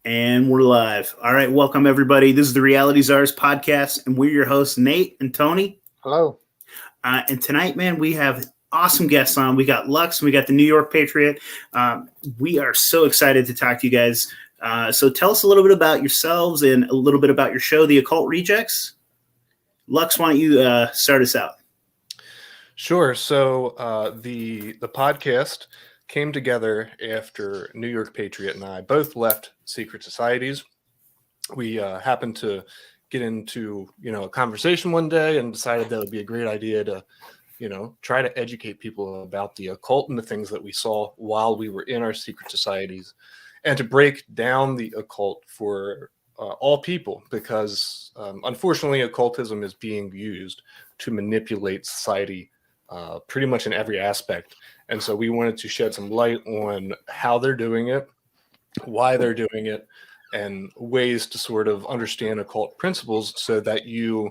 And we're live. All right, welcome everybody. This is the Reality Czars podcast, and we're your hosts, Nate and Tony. Hello. And tonight, man, we have awesome guests on. We got Lux, and we got the New York Patriot. We are so excited to talk to you guys. So tell us a little bit about yourselves and a little bit about your show, The Occult Rejects. Lux, why don't you start us out? Sure. So the podcast came together after New York Patriot and I both left secret societies. We happened to get into a conversation one day and decided that would be a great idea to try to educate people about the occult and the things that we saw while we were in our secret societies, and to break down the occult for all people, because unfortunately occultism is being used to manipulate society pretty much in every aspect. And so we wanted to shed some light on how they're doing it, why they're doing it, and ways to sort of understand occult principles so that you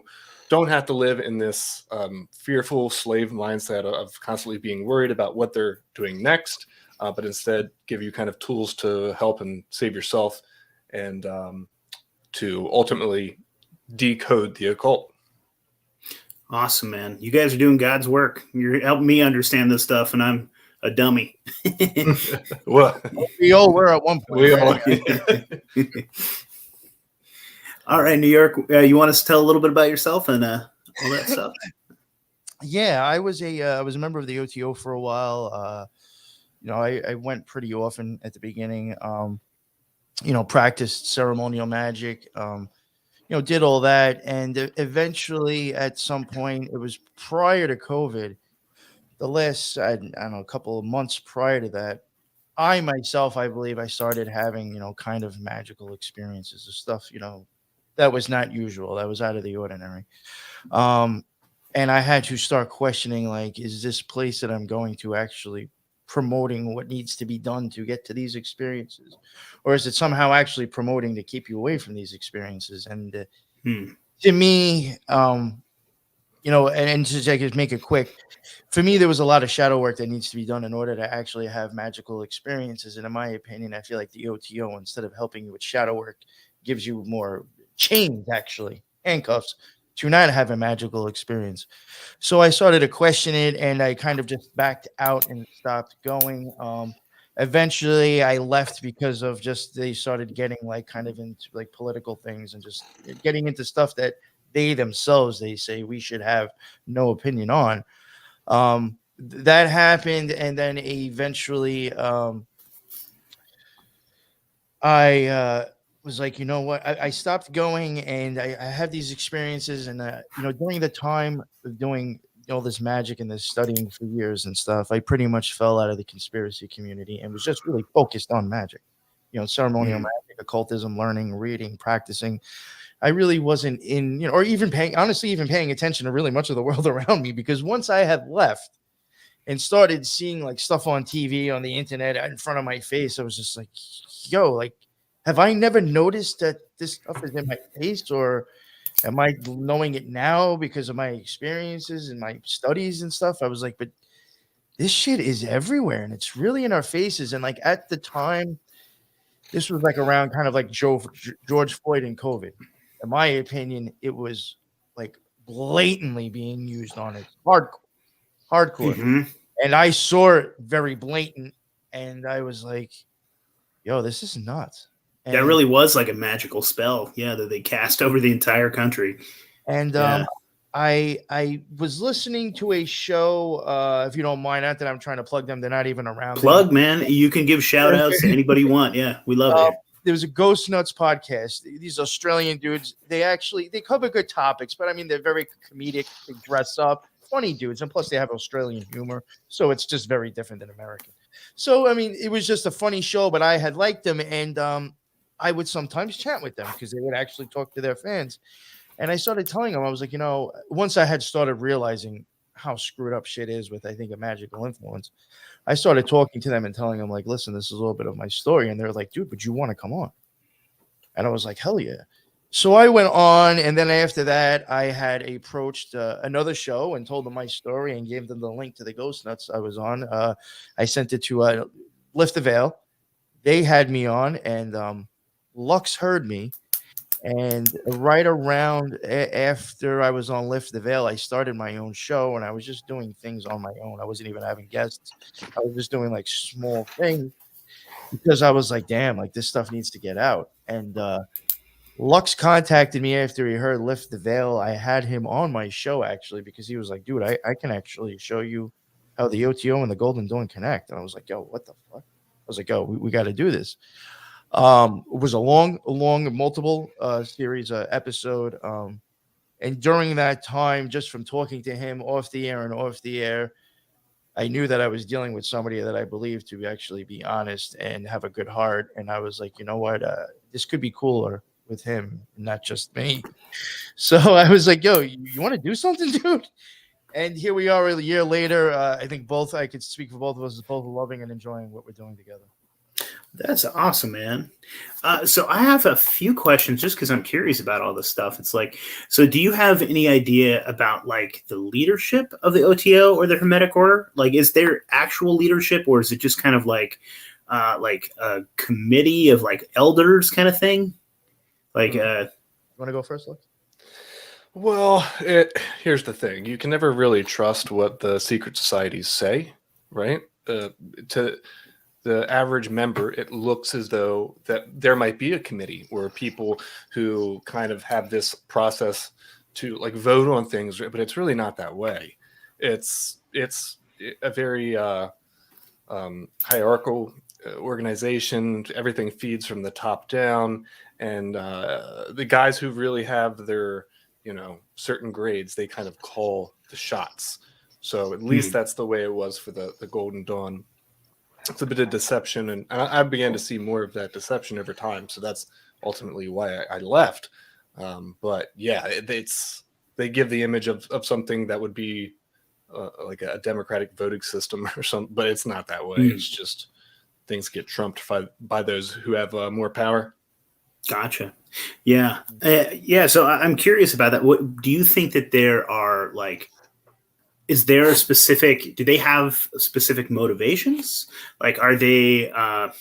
don't have to live in this fearful slave mindset of constantly being worried about what they're doing next, but instead give you kind of tools to help and save yourself and to ultimately decode the occult. Awesome, man. You guys are doing God's work. You're helping me understand this stuff, and I'm a dummy. Well, We all were at one point. we right? all, All right, New York, you want us to tell a little bit about yourself and all that stuff? Yeah, I was a member of the OTO for a while. I went pretty often at the beginning. Practiced ceremonial magic. Did all that, and eventually, at some point, it was prior to COVID. The last, I don't know, a couple of months prior to that, I myself, I believe, I started having, kind of magical experiences of stuff, that was not usual. That was out of the ordinary. And I had to start questioning, like, is this place that I'm going to actually promoting what needs to be done to get to these experiences, or is it somehow actually promoting to keep you away from these experiences? And to me, and to just make it quick, for me, there was a lot of shadow work that needs to be done in order to actually have magical experiences. And in my opinion, I feel like the OTO, instead of helping you with shadow work, gives you more chains, actually handcuffs, to not have a magical experience. So I started to question it, and I kind of just backed out and stopped going. Eventually I left because of just they started getting like kind of into like political things and just getting into stuff that they themselves they say we should have no opinion on. That happened, and then eventually I was like, you know what? I stopped going, and I had these experiences, and during the time of doing all this magic and this studying for years and stuff, I pretty much fell out of the conspiracy community and was just really focused on magic, ceremonial magic, occultism, learning, reading, practicing. I really wasn't in, or even paying attention to really much of the world around me, because once I had left and started seeing like stuff on TV, on the internet, in front of my face, I was just like, yo, like, have I never noticed that this stuff is in my face, or am I knowing it now because of my experiences and my studies and stuff? I was like, but this shit is everywhere, and it's really in our faces. And like at the time, this was like around kind of like George Floyd and COVID. In my opinion, it was like blatantly being used on it, hardcore. Mm-hmm. And I saw it very blatant, and I was like, yo, this is nuts. And, That really was like a magical spell, that they cast over the entire country. And Yeah. I was listening to a show, if you don't mind, not that I'm trying to plug them, they're not even around. Plug, man. You can give shout outs to anybody you want. Yeah, we love it. There was a Ghost Nuts podcast. These Australian dudes, they cover good topics, but I mean, they're very comedic. They dress up, funny dudes, and plus they have Australian humor, so it's just very different than American. So I mean, it was just a funny show, but I had liked them, and I would sometimes chat with them because they would actually talk to their fans. And I started telling them, I was like, once I had started realizing how screwed up shit is with, I think, a magical influence, I started talking to them and telling them, like, listen, this is a little bit of my story. And they're like, dude, but you want to come on? And I was like, hell yeah. So I went on. And then after that, I had approached another show and told them my story and gave them the link to the Ghost Nuts I was on. I sent it to Lift the Veil. They had me on, and Lux heard me, and right around after I was on Lift the Veil, I started my own show, and I was just doing things on my own. I wasn't even having guests. I was just doing like small things because I was like, damn, like this stuff needs to get out. And Lux contacted me after he heard Lift the Veil. I had him on my show actually because he was like, dude, I can actually show you how the OTO and the Golden Dawn connect. And I was like, yo, what the fuck? I was like, yo, we got to do this. It was a long, multiple series episode. And during that time, just from talking to him off the air and off the air, I knew that I was dealing with somebody that I believed to actually be honest and have a good heart. And I was like, you know what? This could be cooler with him, not just me. So I was like, yo, you want to do something, dude? And here we are a year later. I think both, I could speak for both of us, both loving and enjoying what we're doing together. That's awesome, man. So I have a few questions just because I'm curious about all this stuff. It's like, so do you have any idea about like the leadership of the OTO or the Hermetic Order? Like, is there actual leadership, or is it just kind of like a committee of like elders kind of thing? Like, You want to go first, Lex? Well, here's the thing: you can never really trust what the secret societies say, right? To the average member, it looks as though that there might be a committee or people who kind of have this process to like vote on things, but it's really not that way. It's a very hierarchical organization. Everything feeds from the top down, and the guys who really have their certain grades, they kind of call the shots. So at least that's the way it was for the Golden Dawn. It's a bit of deception, and I began to see more of that deception over time. So that's ultimately why I left. But yeah, they give the image of something that would be like a democratic voting system or something, but it's not that way. It's just things get trumped by those who have more power. Gotcha. Yeah. Yeah. So I'm curious about that. What do you think that there are like? Is there a specific? Do they have specific motivations? Like, are they? I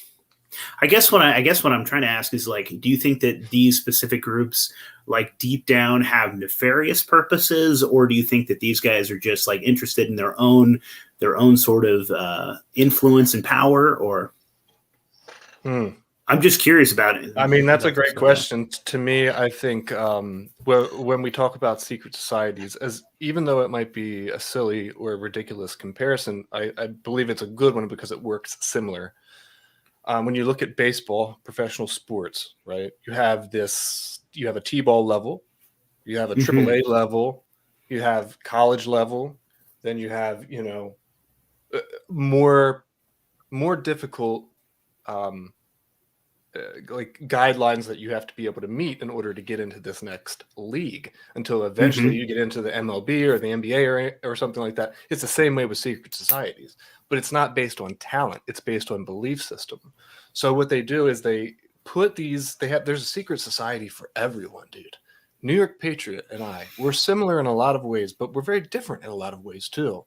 guess what I'm trying to ask is like, do you think that these specific groups, like deep down, have nefarious purposes, or do you think that these guys are just like interested in their own sort of influence and power? Or I'm just curious about it. I mean, that's a great question. To me, I think when we talk about secret societies, as even though it might be a silly or ridiculous comparison, I believe it's a good one because it works similar. When you look at baseball, professional sports, right? You have a T-ball level, you have a AAA level, you have college level, then you have more difficult like guidelines that you have to be able to meet in order to get into this next league until eventually you get into the MLB or the NBA or something like that. It's the same way with secret societies, but it's not based on talent. It's based on belief system. So what they do is they put there's a secret society for everyone, dude. New York Patriot and we're similar in a lot of ways, but we're very different in a lot of ways too.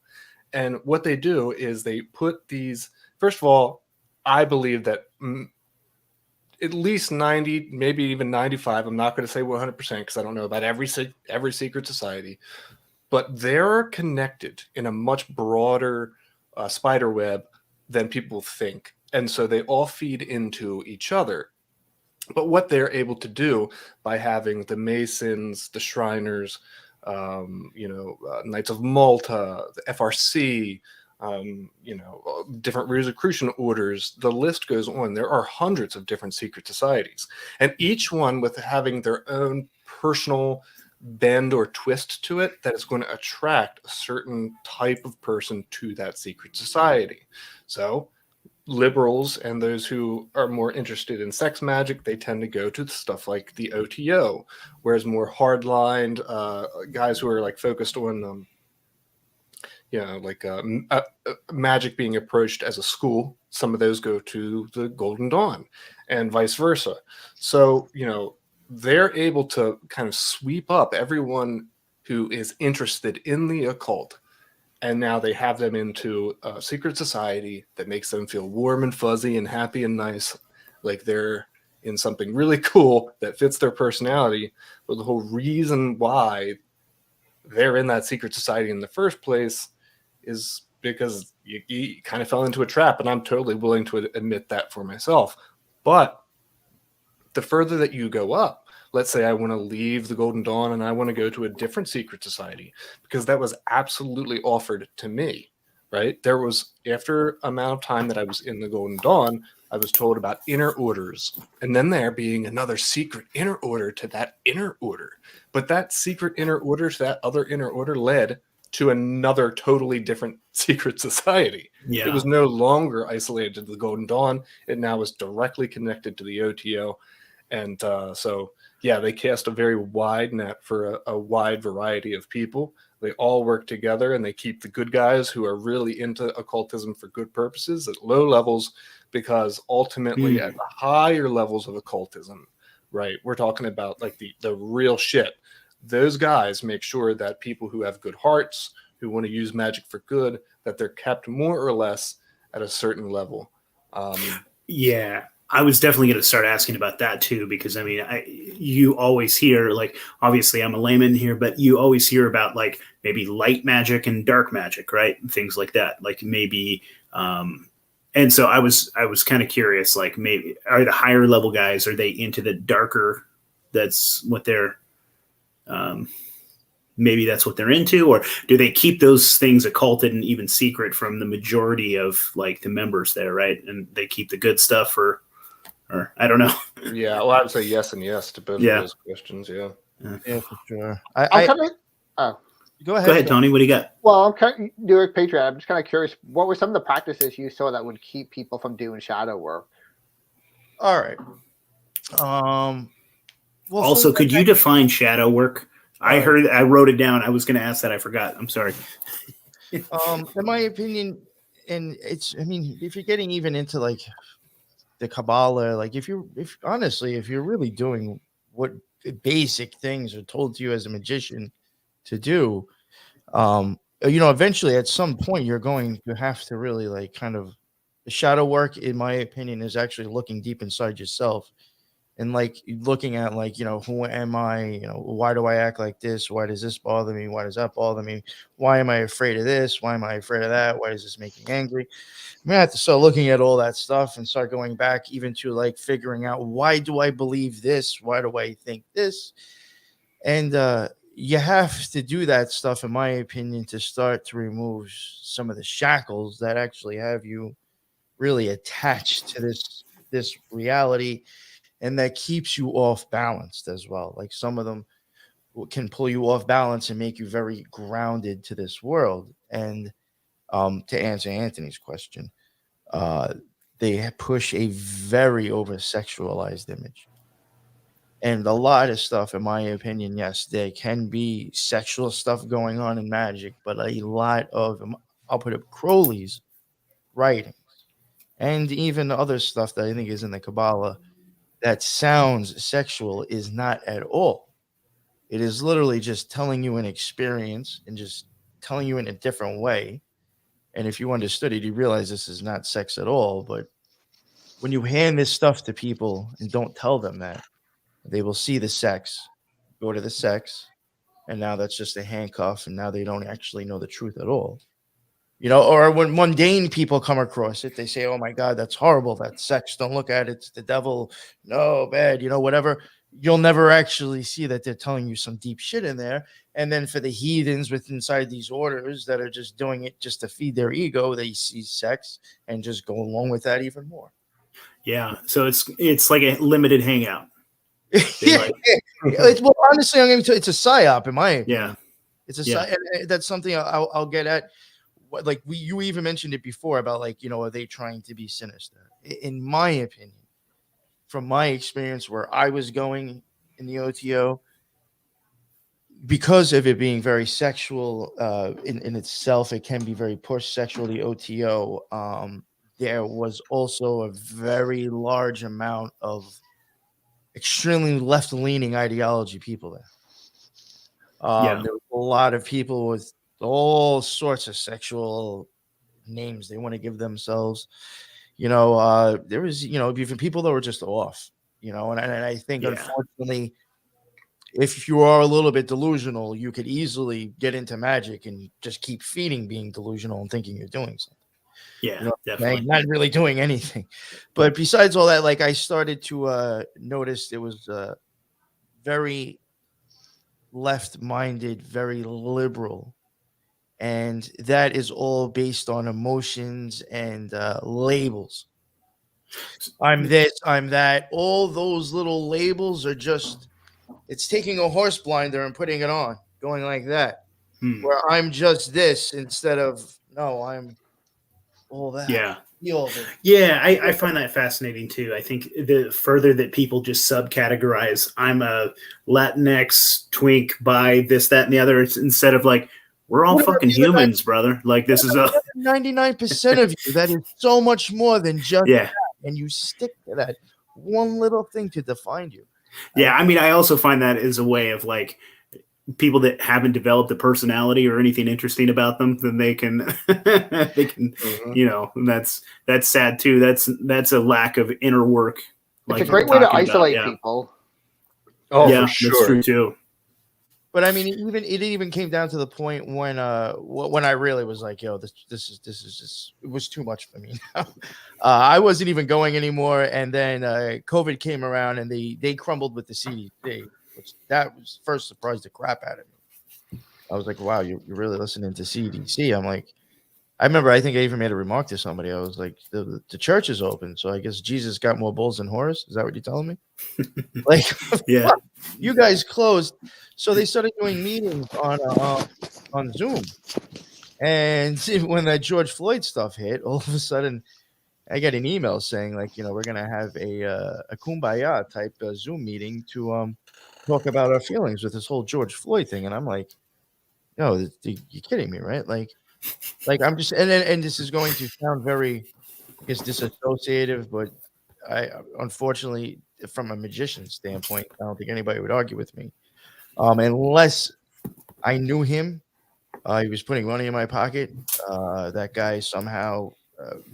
And what they do is they put these, first of all, I believe that at least 90, maybe even 95. I'm not going to say 100% because I don't know about every secret society, but they're connected in a much broader spider web than people think. And so they all feed into each other. But what they're able to do by having the Masons, the Shriners, Knights of Malta, the FRC, different Rosicrucian orders, the list goes on. There are hundreds of different secret societies, and each one with having their own personal bend or twist to it that is going to attract a certain type of person to that secret society. So liberals and those who are more interested in sex magic, they tend to go to stuff like the OTO, whereas more hardlined guys who are like focused on magic being approached as a school, some of those go to the Golden Dawn and vice versa. So, they're able to kind of sweep up everyone who is interested in the occult. And now they have them into a secret society that makes them feel warm and fuzzy and happy and nice. Like they're in something really cool that fits their personality. But the whole reason why they're in that secret society in the first place is because you kind of fell into a trap. And I'm totally willing to admit that for myself. But the further that you go up, let's say I want to leave the Golden Dawn and I want to go to a different secret society, because that was absolutely offered to me, right? There was, after amount of time that I was in the Golden Dawn, I was told about inner orders, and then there being another secret inner order to that inner order. But that secret inner order to that other inner order led to another totally different secret society. Yeah. It was no longer isolated to the Golden Dawn. It now was directly connected to the OTO. And so, yeah, they cast a very wide net for a wide variety of people. They all work together, and they keep the good guys who are really into occultism for good purposes at low levels, because ultimately at the higher levels of occultism, right, we're talking about like the real shit. Those guys make sure that people who have good hearts, who want to use magic for good, that they're kept more or less at a certain level. Yeah, I was definitely going to start asking about that too, because I mean, you always hear, like, obviously I'm a layman here, but you always hear about like maybe light magic and dark magic, right? Things like that, like maybe. And so I was kind of curious, like maybe are the higher level guys, are they into the darker? That's what they're. Maybe that's what they're into, or do they keep those things occulted and even secret from the majority of like the members there, right? And they keep the good stuff, or I don't know. Yeah, well, I would say yes and yes to both of those questions. Yeah, Yeah, for sure. I'm kind of. Oh, Go ahead. Go ahead, Tony. What do you got? well, I'm kind of New York Patriot. I'm just kind of curious. What were some of the practices you saw that would keep people from doing shadow work? All right. Well, Also, could you define shadow work? I wrote it down. I was going to ask that. I forgot. I'm sorry. In my opinion, and I mean, if you're getting even into like the Kabbalah, like if you're really doing what basic things are told to you as a magician to do, eventually at some point you're going to have to really like kind of, the shadow work, in my opinion, is actually looking deep inside yourself. And like looking at like, who am I? Why do I act like this? Why does this bother me? Why does that bother me? Why am I afraid of this? Why am I afraid of that? Why does this make me angry? I'm gonna have to start looking at all that stuff and start going back even to like figuring out, why do I believe this? Why do I think this? And you have to do that stuff, in my opinion, to start to remove some of the shackles that actually have you really attached to this reality, and that keeps you off balanced as well. Like some of them can pull you off balance and make you very grounded to this world. And to answer Anthony's question, they push a very over sexualized image. And a lot of stuff, in my opinion, yes, there can be sexual stuff going on in magic, but a lot of, I'll put it, Crowley's writings and even other stuff that I think is in the Kabbalah that sounds sexual is not at all. It is literally just telling you an experience and just telling you in a different way. And if you understood it, you realize this is not sex at all. But when you hand this stuff to people and don't tell them that, they will see the sex, go to the sex, and now that's just a handcuff, and now they don't actually know the truth at all. Or when mundane people come across it, they say, oh my God, that's horrible. That's sex. Don't look at it. It's the devil. No, bad, whatever. You'll never actually see that they're telling you some deep shit in there. And then for the heathens inside these orders that are just doing it just to feed their ego, they see sex and just go along with that even more. Yeah. So it's like a limited hangout. Yeah. Well, honestly, it's a psyop in my opinion. Yeah. It's a psyop. That's something I'll get at. Like you even mentioned it before about like, are they trying to be sinister? In my opinion, from my experience where I was going in the OTO, because of it being very sexual in itself, it can be very push sexual, the OTO. There was also a very large amount of extremely left-leaning ideology people there. There was a lot of people with all sorts of sexual names they want to give themselves. There was, even people that were just off. you know, and I think Yeah. unfortunately, if you are a little bit delusional, you could easily get into magic and just keep feeding being delusional and thinking you're doing something. Yeah, You know, definitely. not really doing anything. But besides all that, like I started to notice it was very left-minded, very liberal, and that is all based on emotions and labels. I'm this, I'm that. All those little labels are just, it's taking a horse blinder and putting it on, going like that, where I'm just this instead of, no, I'm all that. Yeah. Feel the Yeah, I find that fascinating too. I think the further that people just subcategorize, I'm a Latinx twink by this, that, and the other, instead of like, we're all What about fucking the other humans, brother. Like this is a 99% of you that is so much more than just yeah. that, and you stick to that one little thing to define you. Yeah, I mean, I also find that as a way of like people that haven't developed a personality or anything interesting about them, then they can you know, that's sad too. That's a lack of inner work. It's like a great you're way to talking about. isolate Yeah. people. Oh, Yeah, for that's sure. true too. But I mean, it even came down to the point when I really was like, yo, this is just, it was too much for me now. I wasn't even going anymore, and then COVID came around, and they crumbled with the CDC, which that was first surprised the crap out of me. I was like, wow, you're really listening to CDC? I'm like, I remember, I think I even made a remark to somebody. I was like, the church is open, so I guess Jesus got more bulls than horses. Is that what you're telling me? Like, Yeah. you guys closed. So they started doing meetings on Zoom. And when that George Floyd stuff hit, all of a sudden I get an email saying, like, you know, we're gonna have a kumbaya type Zoom meeting to talk about our feelings with this whole George Floyd thing. And I'm like, no, you're kidding me, right? Like I'm just, and this is going to sound very, I guess, disassociative, but I unfortunately, from a magician standpoint, I don't think anybody would argue with me, unless I knew him. He was putting money in my pocket. That guy somehow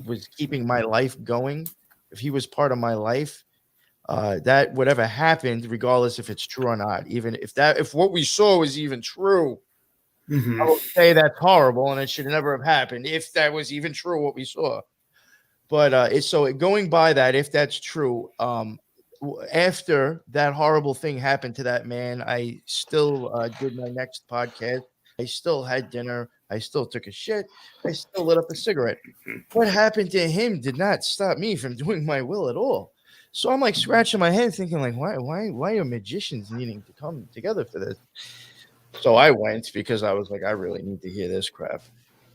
was keeping my life going. If he was part of my life, that whatever happened, regardless if it's true or not, even if what we saw was even true, Mhm. I would say that's horrible and it should never have happened if that was even true what we saw. But so going by that, if that's true, after that horrible thing happened to that man, I still did my next podcast. I still had dinner. I still took a shit. I still lit up a cigarette. What happened to him did not stop me from doing my will at all. So I'm like scratching my head, thinking like, why are magicians needing to come together for this? So I went because I was like, I really need to hear this crap.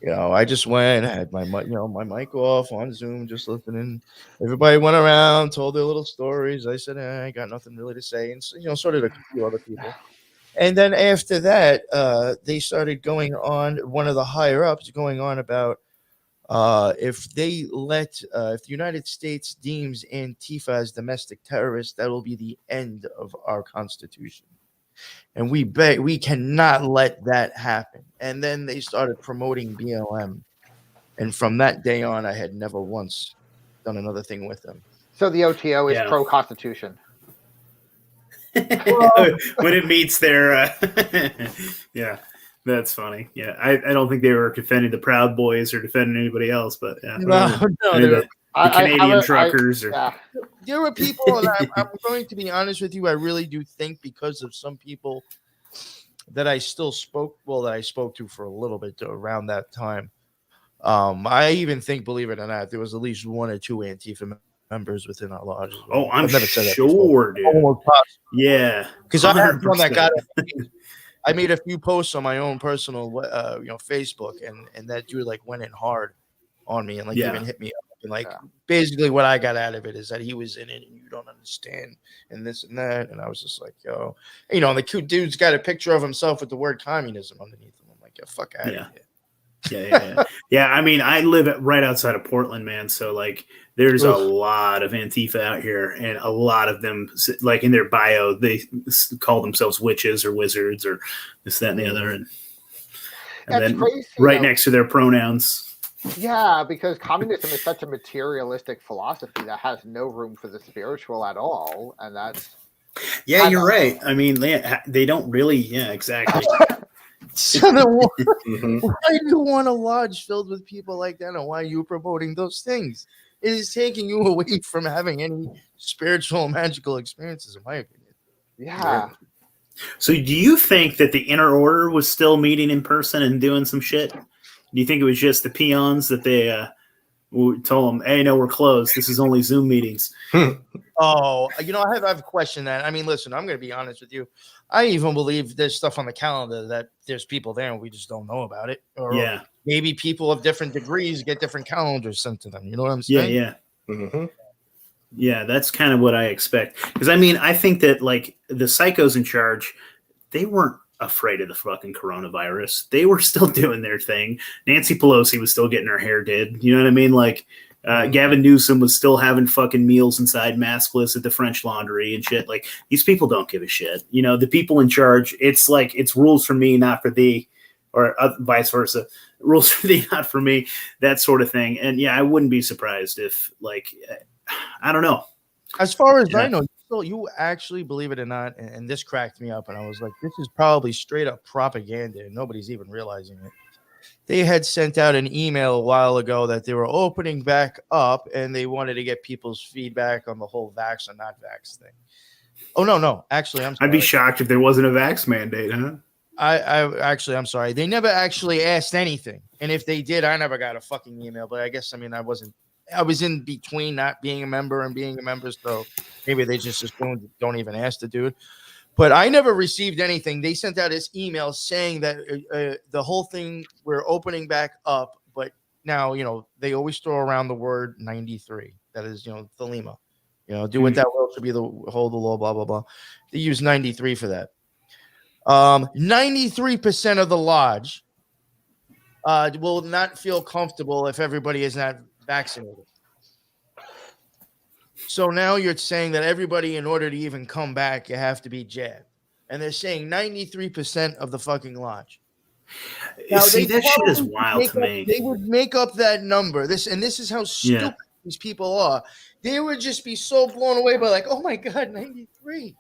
You know, I just went, had my my mic off on Zoom, just listening. Everybody went around, told their little stories. I said, I got nothing really to say, and so, so did a few other people. And then after that, they started going on. One of the higher ups going on about if they let, if the United States deems Antifa as domestic terrorists, that will be the end of our Constitution. And we cannot let that happen. And then they started promoting BLM. And from that day on, I had never once done another thing with them. So the OTO is Yeah. pro-Constitution. When it meets their yeah, that's funny. Yeah, I don't think they were defending the Proud Boys or defending anybody else, but yeah, the Canadian truckers. There were people, and I'm going to be honest with you, I really do think because of some people that I still spoke, that I spoke to for a little bit around that time. I even think, believe it or not, there was at least one or two Antifa members within our lodge. Oh, I'm never said that sure, dude. Yeah, because I had one that got it. I made a few posts on my own personal, Facebook, and that dude like went in hard on me and like even hit me up. And like basically what I got out of it is that he was in it and you don't understand and this and that. And I was just like, yo, and the cute dude's got a picture of himself with the word communism underneath him. I'm like, yo, fuck out of here. Yeah. I mean, I live right outside of Portland, man. So like, there's a lot of Antifa out here, and a lot of them, like in their bio, they call themselves witches or wizards or this, that, and the other, and then crazy, right next to their pronouns. Yeah, because communism is such a materialistic philosophy that has no room for the spiritual at all, and that's Yeah, kind you're of right. I mean, they don't really. Yeah, exactly. So then Mhm. why do you want a lodge filled with people like that, and why are you promoting those things? It is taking you away from having any spiritual and magical experiences, in my opinion. yeah. So, do you think that the inner order was still meeting in person and doing some shit? Do you think it was just the peons that they told them, "Hey, no, we're closed. This is only Zoom meetings." Oh, I've questioned that. I mean, listen, I'm going to be honest with you. I even believe there's stuff on the calendar that there's people there and we just don't know about it. Or Yeah, maybe people of different degrees get different calendars sent to them. You know what I'm yeah, saying? yeah. Mhm. Yeah, that's kind of what I expect. Because I mean, I think that like the psychos in charge, they weren't afraid of the fucking coronavirus. They were still doing their thing. Nancy Pelosi was still getting her hair did. You know what I mean? Like Gavin Newsom was still having fucking meals inside maskless at the French Laundry and shit. Like these people don't give a shit. You know, the people in charge. It's like it's rules for me, not for thee, or vice versa. Rules for thee, not for me. That sort of thing. And yeah, I wouldn't be surprised if like I don't know. As far as I Yeah. know, you actually, believe it or not, and this cracked me up, and I was like, this is probably straight up propaganda, and nobody's even realizing it. They had sent out an email a while ago that they were opening back up, and they wanted to get people's feedback on the whole vax or not vax thing. Oh no, actually, I'm I'd be sorry. shocked if there wasn't a vax mandate, huh? I'm sorry. They never actually asked anything, and if they did, I never got a fucking email. But I guess I was in between not being a member and being a member, so maybe they just assumed don't even ask the dude. But I never received anything. They sent out this email saying that the whole thing we're opening back up, but now they always throw around the word 93. That is Thelema. Do what that will to be the hold the law. Blah blah blah. They use 93 for that. 93% of the lodge will not feel comfortable if everybody is not vaccinated. So now you're saying that everybody, in order to even come back, you have to be jabbed. And they're saying 93% of the fucking lodge. Now, See, that shit is wild to me. they would make up that number. This is how stupid Yeah. these people are. They would just be so blown away by like, oh my God, 93.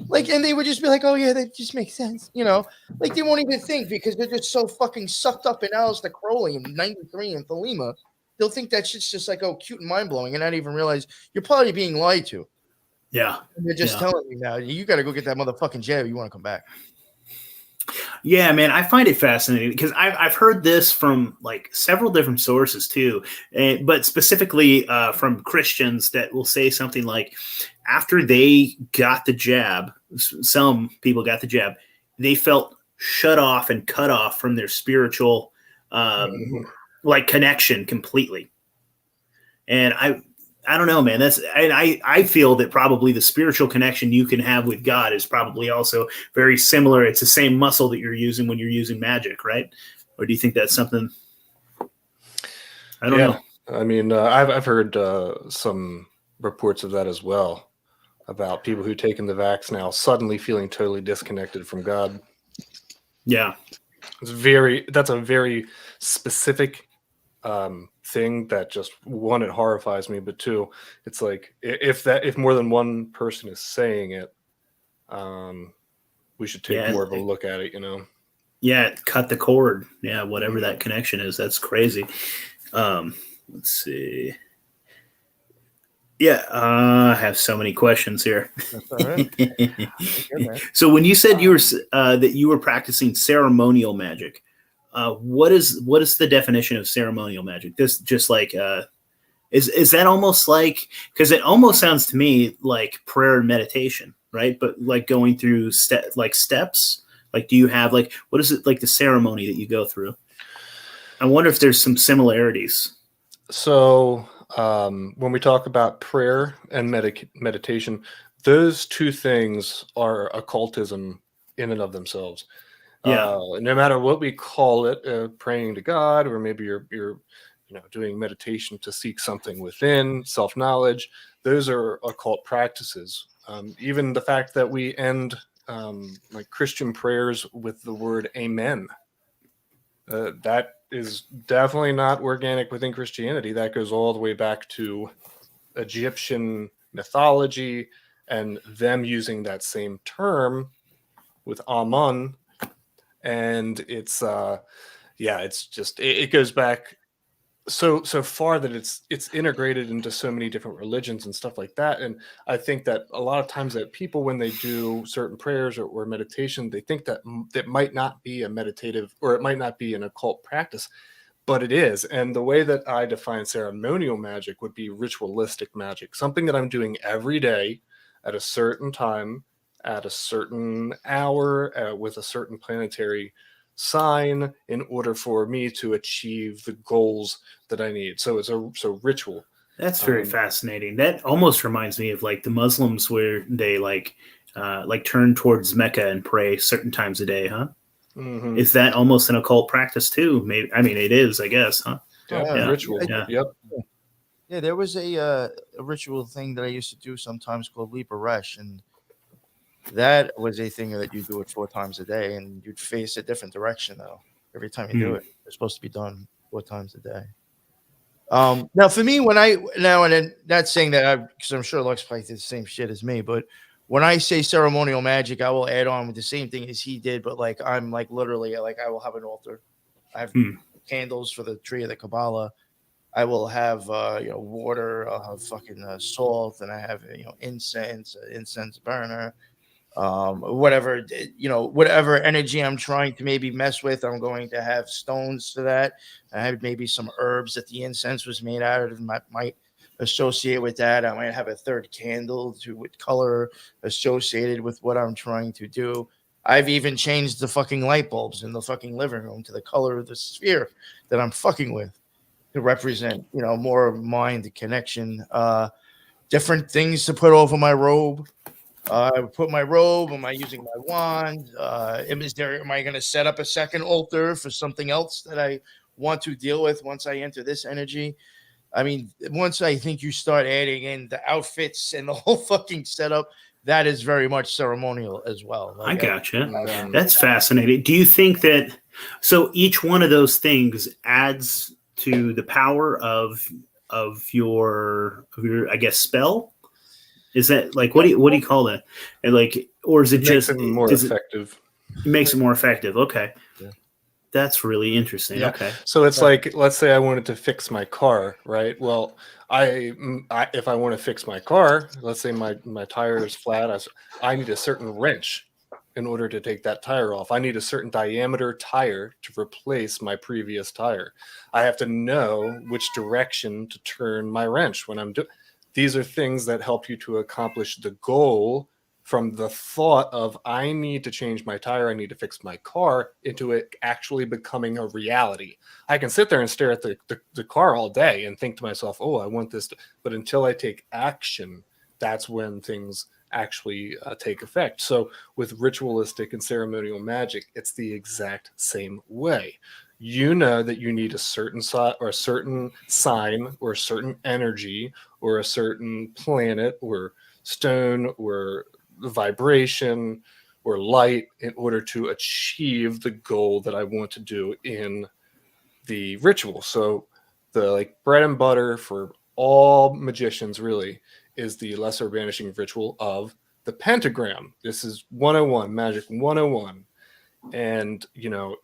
Like, and they would just be like, oh yeah, that just makes sense. Like they won't even think because they're just so fucking sucked up in Aleister Crowley and 93 and Thelema. They'll think that shit's just like, oh, cute and mind blowing, and not even realize you're probably being lied to. Yeah. And they're just telling you now, you got to go get that motherfucking jab. You want to come back. Yeah, man, I find it fascinating because I've heard this from like several different sources too, but specifically from Christians that will say something like, after they got the jab, some people got the jab, they felt shut off and cut off from their spiritual like connection completely. And I don't know, man. I feel that probably the spiritual connection you can have with God is probably also very similar. It's the same muscle that you're using when you're using magic, right? Or do you think that's something? I don't know. I mean, I've heard some reports of that as well, about people who taken the vax now suddenly feeling totally disconnected from God. Yeah. That's a very specific thing that just, one, it horrifies me, but two, it's like if more than one person is saying it, we should take more of a look at it, Yeah, cut the cord. Yeah, whatever that connection is. That's crazy. Let's see. Yeah, I have so many questions here. That's all right. So when you said you were that you were practicing ceremonial magic, what is the definition of ceremonial magic? This just like is that almost like, because it almost sounds to me like prayer and meditation, right? But like going through steps. Like, do you have like, what is it like the ceremony that you go through? I wonder if there's some similarities. So when we talk about prayer and meditation, those two things are occultism in and of themselves. Yeah. No matter what we call it, praying to God, or maybe you're doing meditation to seek something within, self-knowledge, those are occult practices. Even the fact that we end like Christian prayers with the word amen. That is definitely not organic within Christianity. That goes all the way back to Egyptian mythology and them using that same term with Amun. And it's it's just it goes back so far that it's integrated into so many different religions and stuff like that. And I think that a lot of times that people, when they do certain prayers or meditation, they think that that might not be a meditative, or it might not be an occult practice, but it is. And the way that I define ceremonial magic would be ritualistic magic, something that I'm doing every day at a certain time, at a certain hour, with a certain planetary sign, in order for me to achieve the goals that I need. So it's a ritual. That's very fascinating. That almost reminds me of like the Muslims, where they like turn towards Mecca and pray certain times a day, huh? Mm-hmm. Is that almost an occult practice too? Maybe. I mean, it is, I guess, huh? Yeah. Ritual. Yeah. Yep. Yeah, there was a ritual thing that I used to do sometimes called Leap Resh, and that was a thing that you do it 4 times a day, and you'd face a different direction though every time you do it. It's supposed to be done 4 times a day. Now for me, and then that's saying that, because I'm sure Lux probably did the same shit as me, but when I say ceremonial magic, I will add on with the same thing as he did, but like I'm like literally like I will have an altar. I have candles for the tree of the Kabbalah. I will have water. I'll have fucking salt, and I have incense burner. Whatever whatever energy I'm trying to maybe mess with, I'm going to have stones to that. I have maybe some herbs that the incense was made out of, might associate with that. I might have a third candle with color associated with what I'm trying to do. I've even changed the fucking light bulbs in the fucking living room to the color of the sphere that I'm fucking with, to represent more of mind connection. Different things to put over my robe. I put my robe. Am I using my wand? Am I going to set up a second altar for something else that I want to deal with once I enter this energy? I mean, once I think you start adding in the outfits and the whole fucking setup, that is very much ceremonial as well. I gotcha. That's fascinating. Do you think that so each one of those things adds to the power of your I guess spell? Is that like what do you call that? And like, or is it just makes it more effective? It makes it more effective. Okay. Yeah. That's really interesting. Yeah. Okay. So it's like, let's say I wanted to fix my car, right? Well, if I want to fix my car, let's say my tire is flat, I need a certain wrench in order to take that tire off. I need a certain diameter tire to replace my previous tire. I have to know which direction to turn my wrench when I'm doing. These are things that help you to accomplish the goal, from the thought of I need to change my tire, I need to fix my car, into it actually becoming a reality. I can sit there and stare at the car all day and think to myself, oh, I want this. But until I take action, that's when things actually take effect. So with ritualistic and ceremonial magic, it's the exact same way. You know that you need a certain or a certain sign or a certain energy or a certain planet or stone or vibration or light in order to achieve the goal that I want to do in the ritual. So the like bread and butter for all magicians really is the lesser banishing ritual of the pentagram. This is 101, magic 101. And,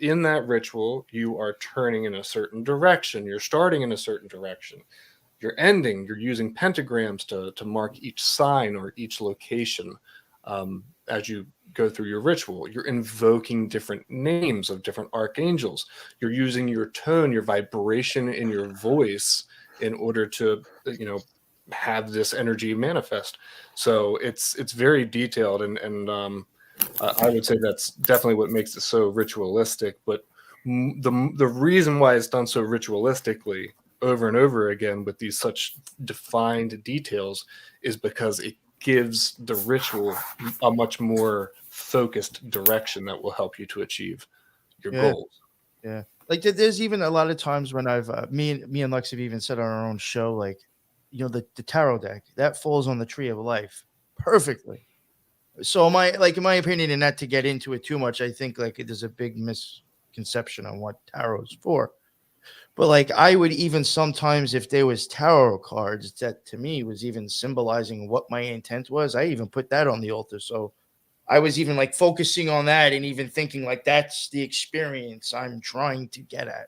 in that ritual, you are turning in a certain direction. You're starting in a certain direction. You're ending. You're using pentagrams to mark each sign or each location as you go through your ritual. You're invoking different names of different archangels. You're using your tone, your vibration in your voice in order to, have this energy manifest. So it's very detailed, and I would say that's definitely what makes it so ritualistic. But the reason why it's done so ritualistically over and over again with these such defined details is because it gives the ritual a much more focused direction that will help you to achieve your goals. Yeah. Like there's even a lot of times when I've me and Lex have even said on our own show, like, the tarot deck that falls on the tree of life perfectly. So in my opinion, and not to get into it too much, I think like there's a big conception on what tarot is for. But like I would even sometimes, if there was tarot cards that to me was even symbolizing what my intent was, I even put that on the altar. So I was even like focusing on that and even thinking like that's the experience I'm trying to get at.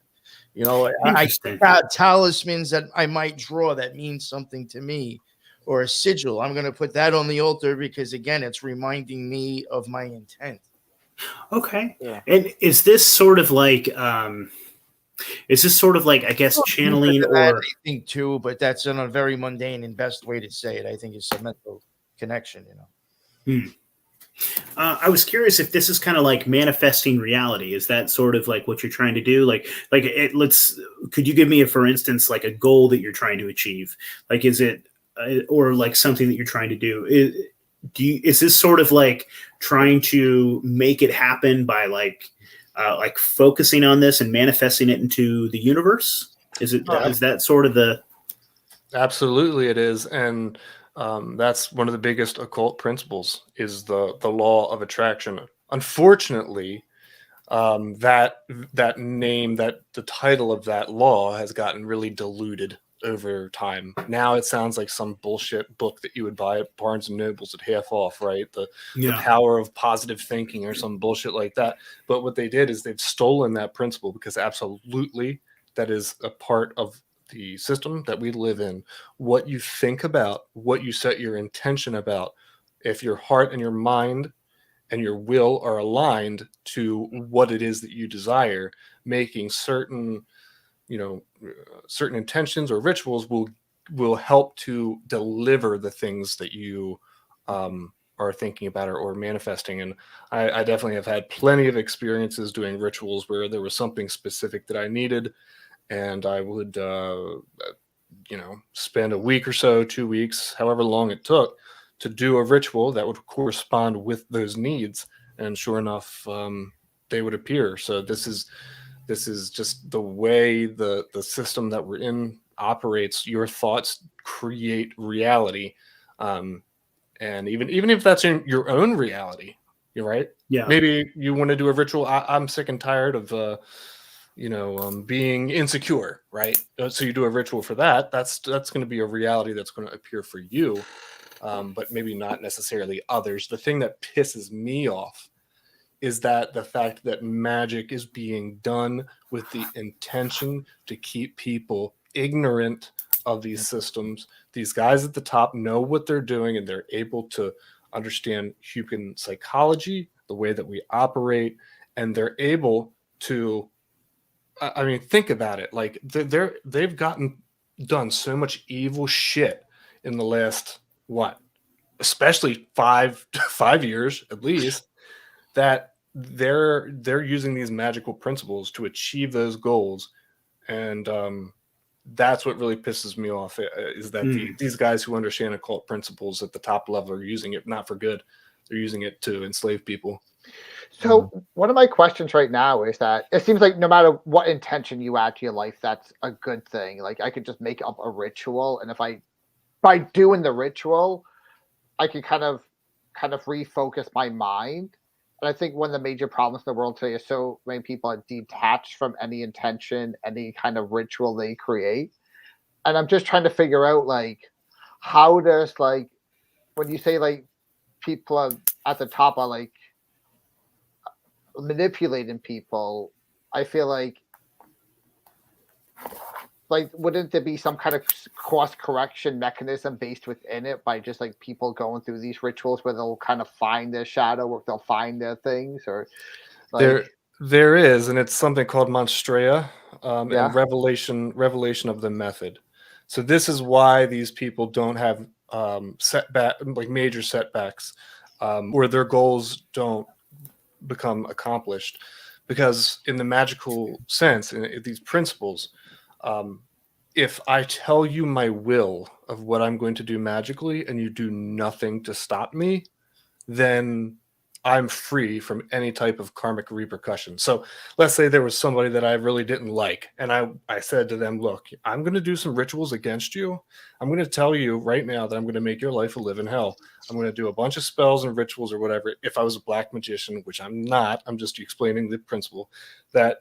You know, I Interesting. talismans that I might draw that means something to me, or a sigil. I'm going to put that on the altar because again, it's reminding me of my intent. Okay. Yeah. And is this sort of like I guess channeling or I think too, but that's in a very mundane and best way to say it. I think it's a mental connection, you know. I was curious if this is kind of like manifesting reality. Is that sort of like what you're trying to do? Could you give me for instance, like a goal that you're trying to achieve? Like, is it, or like something that you're trying to do? Is this sort of like trying to make it happen by like focusing on this and manifesting it into the universe? Is that sort of the? Absolutely, it is, and that's one of the biggest occult principles is the law of attraction. Unfortunately, that name, that the title of that law has gotten really diluted over time. Now it sounds like some bullshit book that you would buy at Barnes and Nobles at half off, right? The power of positive thinking or some bullshit like that. But what they did is they've stolen that principle, because absolutely that is a part of the system that we live in. What you think about, what you set your intention about, if your heart and your mind and your will are aligned to what it is that you desire, making certain certain intentions or rituals will help to deliver the things that you are thinking about or manifesting. And I definitely have had plenty of experiences doing rituals where there was something specific that I needed, and I would spend a week or so, 2 weeks, however long it took, to do a ritual that would correspond with those needs, and sure enough, they would appear. So this is just the way the system that we're in operates. Your thoughts create reality, and even if that's in your own reality, you're right. Yeah. Maybe you want to do a ritual. I'm sick and tired of being insecure, right? So you do a ritual for that. That's going to be a reality that's going to appear for you, but maybe not necessarily others. The thing that pisses me off is that the fact that magic is being done with the intention to keep people ignorant of these systems. These guys at the top know what they're doing, and they're able to understand human psychology, the way that we operate, and they're able to, I mean, think about it. Like they've done so much evil shit in the last, what, especially 5 years at least, that they're using these magical principles to achieve those goals. And that's what really pisses me off, is that these guys who understand occult principles at the top level are using it not for good. They're using it to enslave people. So one of my questions right now is that it seems like no matter what intention you add to your life, that's a good thing. Like I could just make up a ritual, and by doing the ritual, I could kind of refocus my mind. And I think one of the major problems in the world today is so many people are detached from any intention, any kind of ritual they create. And I'm just trying to figure out, like, how does, like, when you say like people are at the top are like manipulating people, I feel like wouldn't there be some kind of course correction mechanism based within it, by just like people going through these rituals where they'll kind of find their shadow, or they'll find their things, or like there is, and it's something called Monstrea, Yeah. and revelation of the method. So this is why these people don't have major setbacks, or their goals don't become accomplished, because in the magical sense, in these principles, if I tell you my will of what I'm going to do magically and you do nothing to stop me, then I'm free from any type of karmic repercussion. So let's say there was somebody that I really didn't like, and I said to them, look, I'm going to do some rituals against you. I'm going to tell you right now that I'm going to make your life a living hell. I'm going to do a bunch of spells and rituals or whatever. If I was a black magician, which I'm not, I'm just explaining the principle, that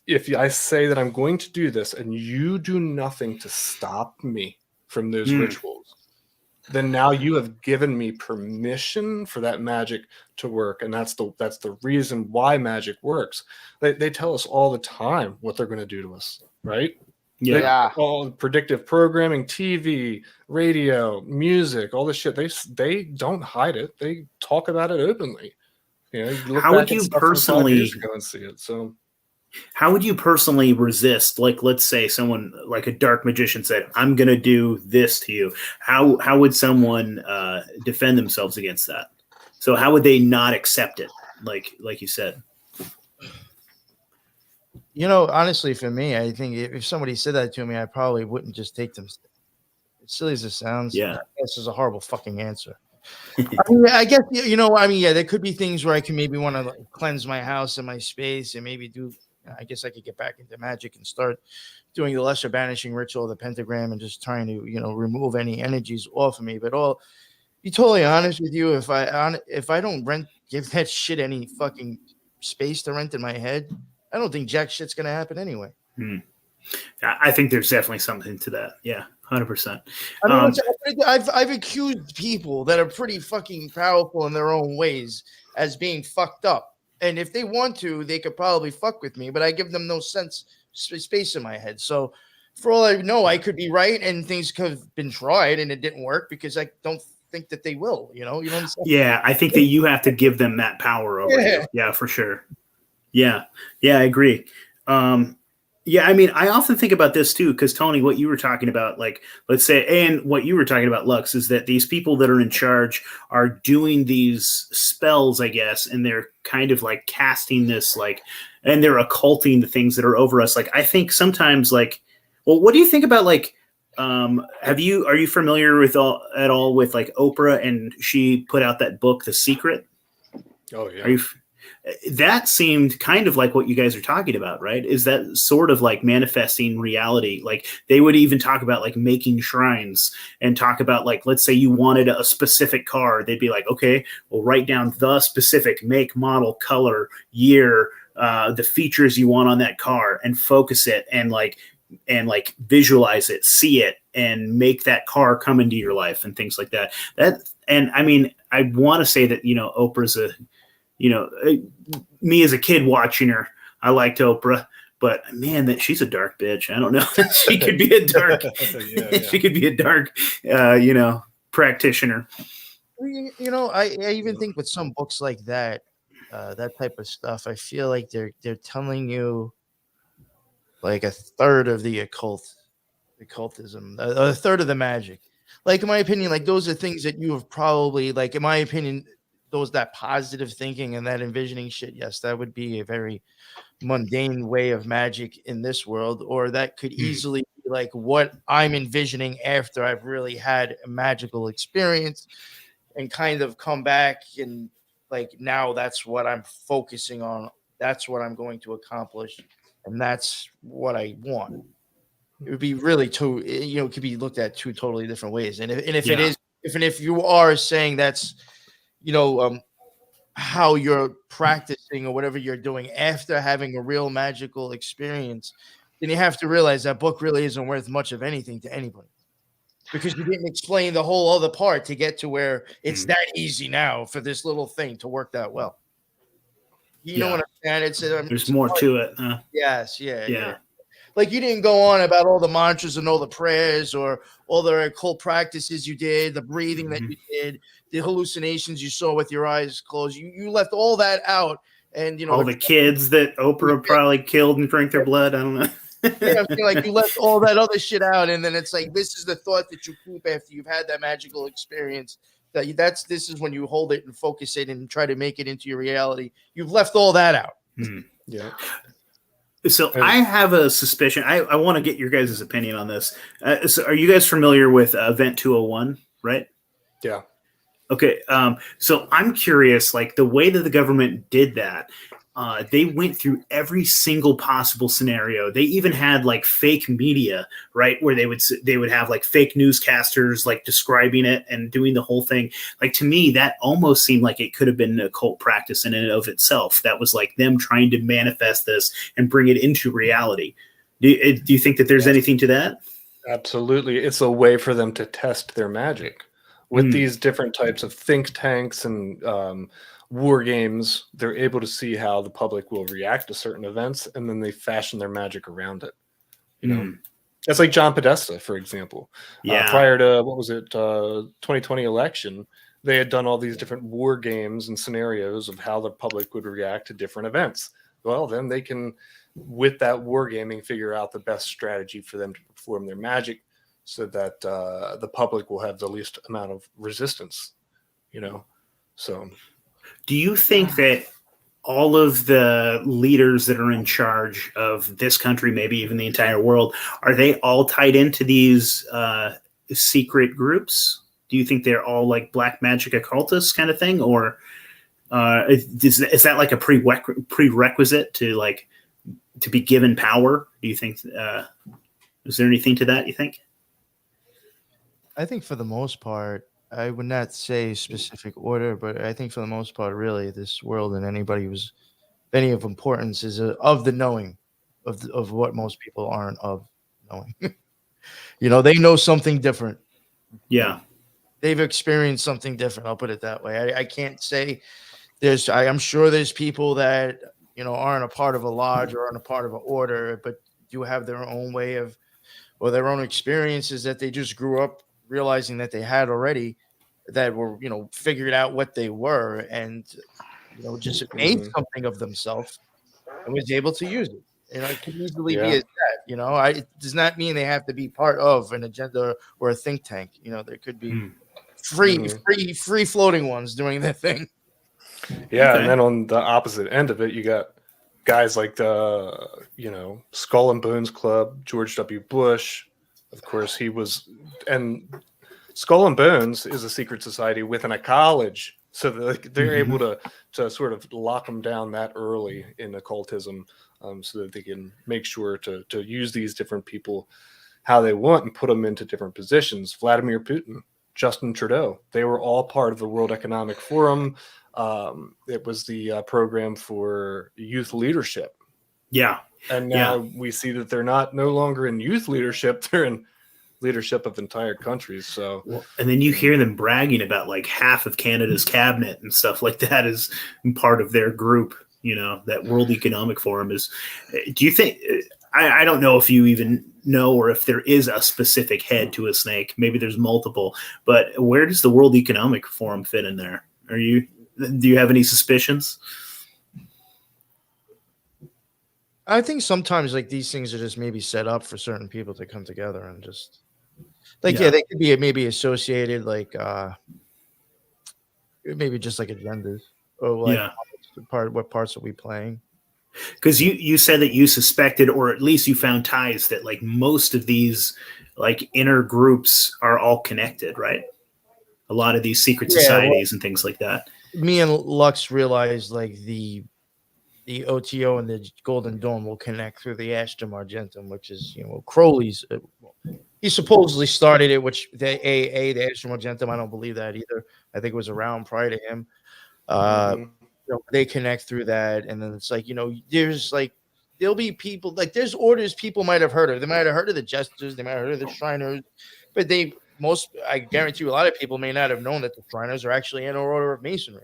if I say that I'm going to do this and you do nothing to stop me from those rituals, then now you have given me permission for that magic to work. And that's the reason why magic works. They tell us all the time what they're going to do to us, right? Yeah. All the predictive programming, TV, radio, music, all this shit. They don't hide it. They talk about it openly. You look How back would at you stuff from 5 personally years ago and see it? So how would you personally resist, like, let's say someone like a dark magician said, I'm going to do this to you. How would someone defend themselves against that? So how would they not accept it? Like you said. Honestly, for me, I think if somebody said that to me, I probably wouldn't just take them. As silly as it sounds, Yeah. this is a horrible fucking answer. I guess, there could be things where I can maybe want to cleanse my house and my space and maybe do, I guess I could get back into magic and start doing the lesser banishing ritual, the pentagram, and just trying to, remove any energies off of me. But be totally honest with you, if I don't give that shit any fucking space to rent in my head, I don't think jack shit's going to happen anyway. I think there's definitely something to that. Yeah, 100%. I've accused people that are pretty fucking powerful in their own ways as being fucked up. And if they want to, they could probably fuck with me, but I give them no space in my head. So for all I know, I could be right and things could have been tried and it didn't work because I don't think that they will, you know what I'm saying? Yeah, I think that you have to give them that power over you. Yeah, for sure. Yeah, I agree. Yeah, I mean, I often think about this too, because Tony, what you were talking about, like, let's say, and what you were talking about, Lux, is that these people that are in charge are doing these spells, I guess, and they're kind of like casting this, like, and they're occulting the things that are over us. Like, I think sometimes, like, well, what do you think about, like, are you familiar at all with like Oprah, and she put out that book, The Secret? Oh yeah. That seemed kind of like what you guys are talking about, right? Is that sort of like manifesting reality? Like they would even talk about like making shrines and talk about like, let's say you wanted a specific car. They'd be like, okay, well, write down the specific make, model, color, year, the features you want on that car and focus it and visualize it, see it, and make that car come into your life and things like that. And I mean, I want to say that, Oprah's me as a kid watching her, I liked Oprah, but man, that she's a dark bitch. I don't know. She could be a dark, she could be a dark, practitioner. I even think with some books like that, that type of stuff, I feel like they're telling you like a third of the occultism, a third of the magic. Like in my opinion, like those are things that you have probably, like in my opinion, that positive thinking and that envisioning shit, yes, that would be a very mundane way of magic in this world, or that could easily be like what I'm envisioning after I've really had a magical experience and kind of come back and like now that's what I'm focusing on, that's what I'm going to accomplish, and that's what I want. It would be really it could be looked at two totally different ways, and if you are saying that's how you're practicing or whatever you're doing after having a real magical experience, then you have to realize that book really isn't worth much of anything to anybody because you didn't explain the whole other part to get to where it's that easy now for this little thing to work that well. You know what I'm saying? There's more to it. Yes. Yeah. Like you didn't go on about all the mantras and all the prayers or all the occult practices you did, the breathing that you did, the hallucinations you saw with your eyes closed. You left all that out, and all the kids that Oprah probably killed and drank their blood. I don't know. Like you left all that other shit out, and then it's like this is the thought that you keep after you've had that magical experience. This is when you hold it and focus it and try to make it into your reality. You've left all that out. Yeah. So I have a suspicion. I want to get your guys' opinion on this. So are you guys familiar with Event 201, right? Yeah. Okay, so I'm curious, like the way that the government did that, they went through every single possible scenario. They even had like fake media, right, where they would have like fake newscasters like describing it and doing the whole thing. Like to me, that almost seemed like it could have been an occult practice in and of itself. That was like them trying to manifest this and bring it into reality. Do you think that there's Yes. anything to that? Absolutely. It's a way for them to test their magic. With these different types of think tanks and war games, they're able to see how the public will react to certain events, and then they fashion their magic around it. You know, it's like John Podesta, for example. Yeah. Prior to, what was it, 2020 election, they had done all these different war games and scenarios of how the public would react to different events. Well, then they can, with that wargaming, figure out the best strategy for them to perform their magic so that the public will have the least amount of resistance, you know? So, Do you think that all of the leaders that are in charge of this country, maybe even the entire world, are they all tied into these secret groups? Do you think they're all like black magic occultists kind of thing? Or is that like a prerequisite to like to be given power? Do you think, is there anything to that, you think? I think for the most part, I would not say specific order, but I think for the most part, really, this world and anybody who's any of importance is of the knowing of what most people aren't of knowing. They know something different. Yeah. They've experienced something different. I'll put it that way. I can't say I'm sure there's people that, aren't a part of a lodge or aren't a part of an order, but do have their own way of, or their own experiences that they just grew up realizing that they had already, that were, figured out what they were and, just made something of themselves and was able to use it. It can easily be as that, it does not mean they have to be part of an agenda or a think tank. There could be free floating ones doing their thing. Yeah. Okay. And then on the opposite end of it, you got guys like the, Skull and Bones Club, George W. Bush. Of course, he was, and Skull and Bones is a secret society within a college. So they're able to sort of lock them down that early in occultism, so that they can make sure to use these different people how they want and put them into different positions. Vladimir Putin, Justin Trudeau, they were all part of the World Economic Forum. It was the program for youth leadership. Yeah. And now we see that they're no longer in youth leadership. They're in leadership of entire countries. So, and then you hear them bragging about like half of Canada's cabinet and stuff like that is part of their group. That World Economic Forum is. Do you think? I don't know if you even know or if there is a specific head to a snake. Maybe there's multiple. But where does the World Economic Forum fit in there? Do you have any suspicions? I think sometimes like these things are just maybe set up for certain people to come together and just they could be maybe associated like maybe just like agendas or like what parts are we playing? Because you said that you suspected, or at least you found ties that like most of these like inner groups are all connected, right? A lot of these secret societies and things like that. Me and Lux realized like the OTO and the Golden Dome will connect through the Astrum Argentum, which is Crowley's. He supposedly started it, which the the Astrum Argentum. I don't believe that either. I think it was around prior to him. They connect through that, and then it's like there's like there'll be people like there's orders people might have heard of. They might have heard of the Jesters, they might have heard of the Shriners, but I guarantee you a lot of people may not have known that the Shriners are actually in an order of Masonry.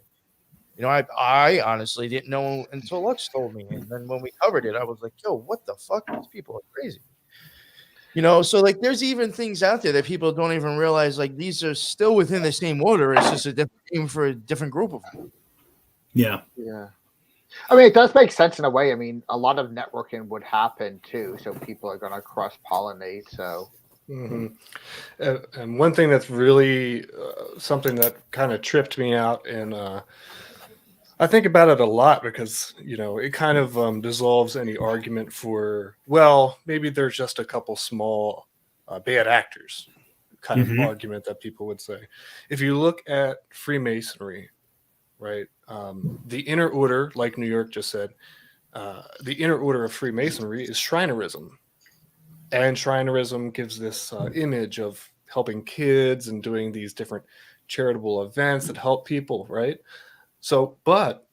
I honestly didn't know until Lux told me, and then when we covered it, I was like, "Yo, what the fuck? These people are crazy." So like there's even things out there that people don't even realize. Like these are still within the same order. It's just a different name for a different group of them. Yeah. I mean, it does make sense in a way. I mean, a lot of networking would happen too, so people are going to cross pollinate. So, and one thing that's really something that kind of tripped me out, and I think about it a lot because it kind of dissolves any argument for maybe there's just a couple small bad actors. kind of Mhm. argument that people would say. If you look at Freemasonry, right, the inner order, like New York just said, the inner order of Freemasonry is Shrinerism. And Shrinerism gives this image of helping kids and doing these different charitable events that help people, right? So, but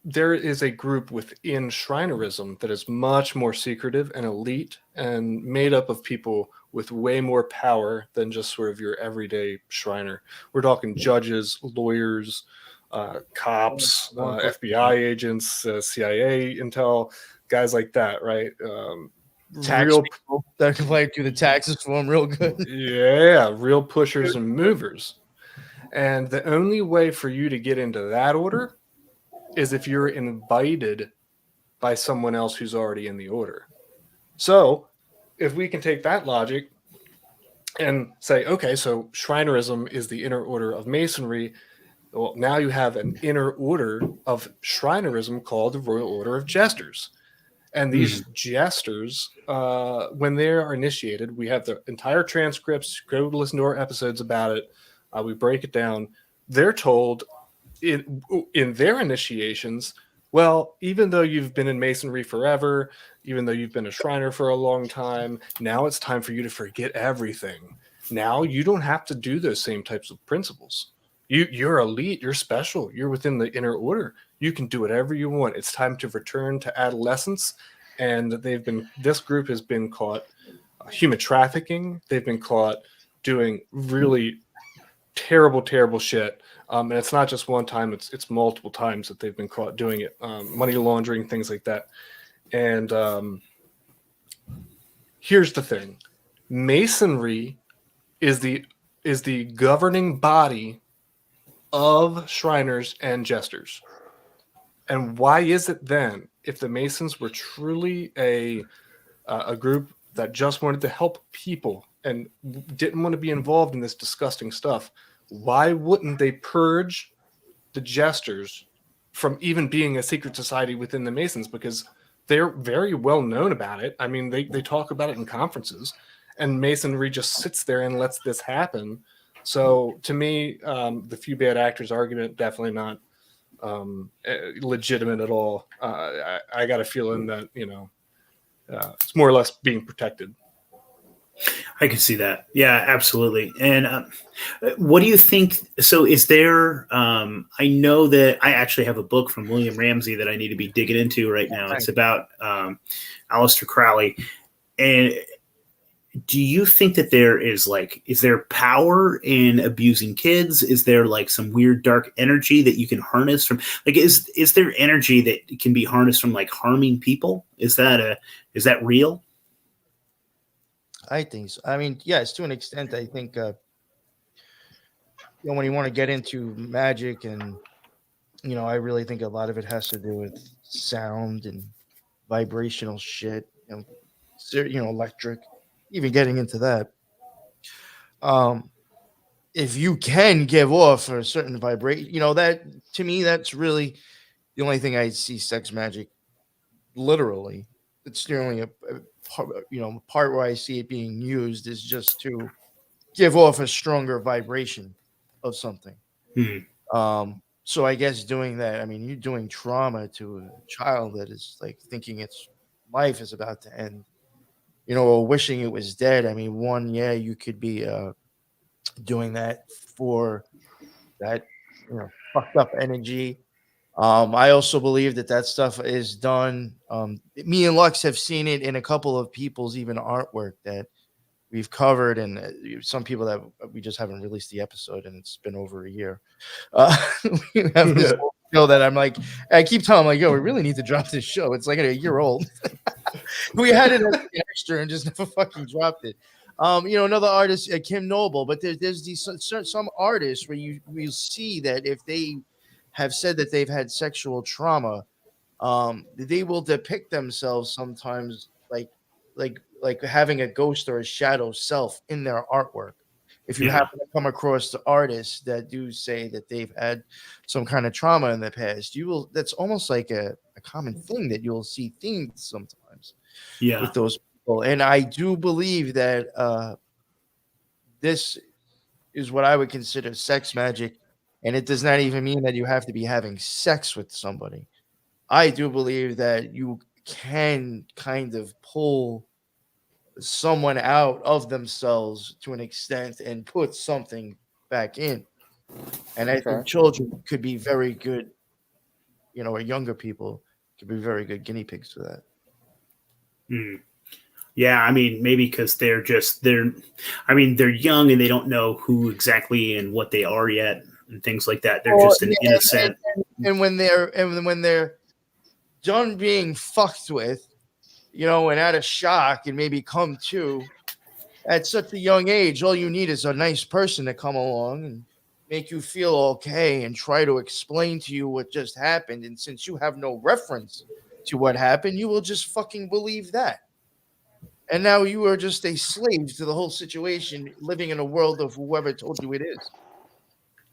there is a group within Shrinerism that is much more secretive and elite and made up of people with way more power than just sort of your everyday Shriner. We're talking judges, lawyers, cops, FBI agents, CIA intel, guys like that, right? Tax people that can like do the taxes for them real good. Yeah, real pushers and movers. And the only way for you to get into that order is if you're invited by someone else who's already in the order. So if we can take that logic and say, okay, so Shrinerism is the inner order of Masonry. Well, now you have an inner order of Shrinerism called the Royal Order of Jesters. And these jesters, when they are initiated, we have the entire transcripts. Go listen to our episodes about it. We break it down. They're told in their initiations, well, even though you've been in Masonry forever, even though you've been a Shriner for a long time, now it's time for you to forget everything. Now you don't have to do those same types of principles. You're elite. You're special. You're within the inner order. You can do whatever you want. It's time to return to adolescence. And this group has been caught human trafficking. They've been caught doing really terrible, terrible shit. And it's not just one time; it's multiple times that they've been caught doing it. Money laundering, things like that. And here's the thing: Masonry is the governing body of Shriners and Jesters. And why is it then, if the Masons were truly a group that just wanted to help people and didn't want to be involved in this disgusting stuff, why wouldn't they purge the Jesters from even being a secret society within the Masons? Because they're very well known about it. I mean, they talk about it in conferences, and Masonry just sits there and lets this happen. So to me, the few bad actors argument, definitely not legitimate at all. I got a feeling that, it's more or less being protected. I can see that. Yeah, absolutely. And what do you think? So, is there? I know that I actually have a book from William Ramsey that I need to be digging into right now. It's about Aleister Crowley. And do you think that is there power in abusing kids? Is there like some weird dark energy that you can harness from? Like, is there energy that can be harnessed from like harming people? Is that real? I think so. I mean, yes, to an extent. I think when you want to get into magic, and I really think a lot of it has to do with sound and vibrational shit. Electric. Even getting into that. If you can give off a certain vibration, that to me, that's really the only thing I see sex magic. Literally, it's the only part where I see it being used is just to give off a stronger vibration of something. So I guess doing that, I mean, you're doing trauma to a child that is like thinking its life is about to end, or wishing it was dead. I mean, you could be doing that for that, fucked up energy. I also believe that stuff is done. Me and Lux have seen it in a couple of people's even artwork that we've covered, and some people that we just haven't released the episode, and it's been over a year. We have this show that I'm like, I keep telling them, like, yo, we really need to drop this show. It's like a year old. We had it as an extra and just never fucking dropped it. Another artist, Kim Noble, but there's these some artists where you see that if they have said that they've had sexual trauma, they will depict themselves sometimes like having a ghost or a shadow self in their artwork. If you happen to come across the artists that do say that they've had some kind of trauma in the past, that's almost like a common thing that you'll see themes sometimes with those people. And I do believe that this is what I would consider sex magic, and it does not even mean that you have to be having sex with somebody. I do believe that you can kind of pull someone out of themselves to an extent and put something back in. And I think children could be very good, or younger people could be very good guinea pigs for that. Yeah, I mean, maybe because they're young and they don't know who exactly and what they are yet and things like that. They're just an innocent. And when they're done being fucked with, and out of shock and maybe come to at such a young age, all you need is a nice person to come along and make you feel okay and try to explain to you what just happened. And since you have no reference to what happened, you will just fucking believe that. And now you are just a slave to the whole situation, living in a world of whoever told you it is.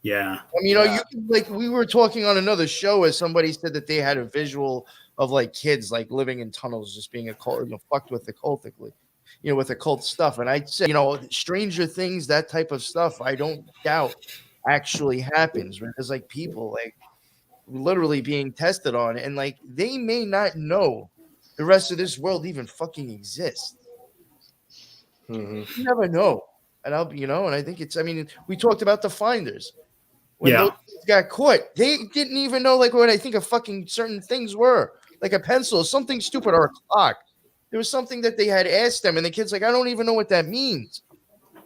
Yeah. I mean, we were talking on another show as somebody said that they had a visual of like kids like living in tunnels, just being fucked with occultically, with occult stuff. And I said, Stranger Things, that type of stuff, I don't doubt actually happens because like people like literally being tested on, and like they may not know the rest of this world even fucking exists. You never know. And and I think we talked about the Finders. When those got caught, they didn't even know like what I think of fucking certain things were, like a pencil, something stupid, or a clock. There was something that they had asked them, and the kid's like, I don't even know what that means.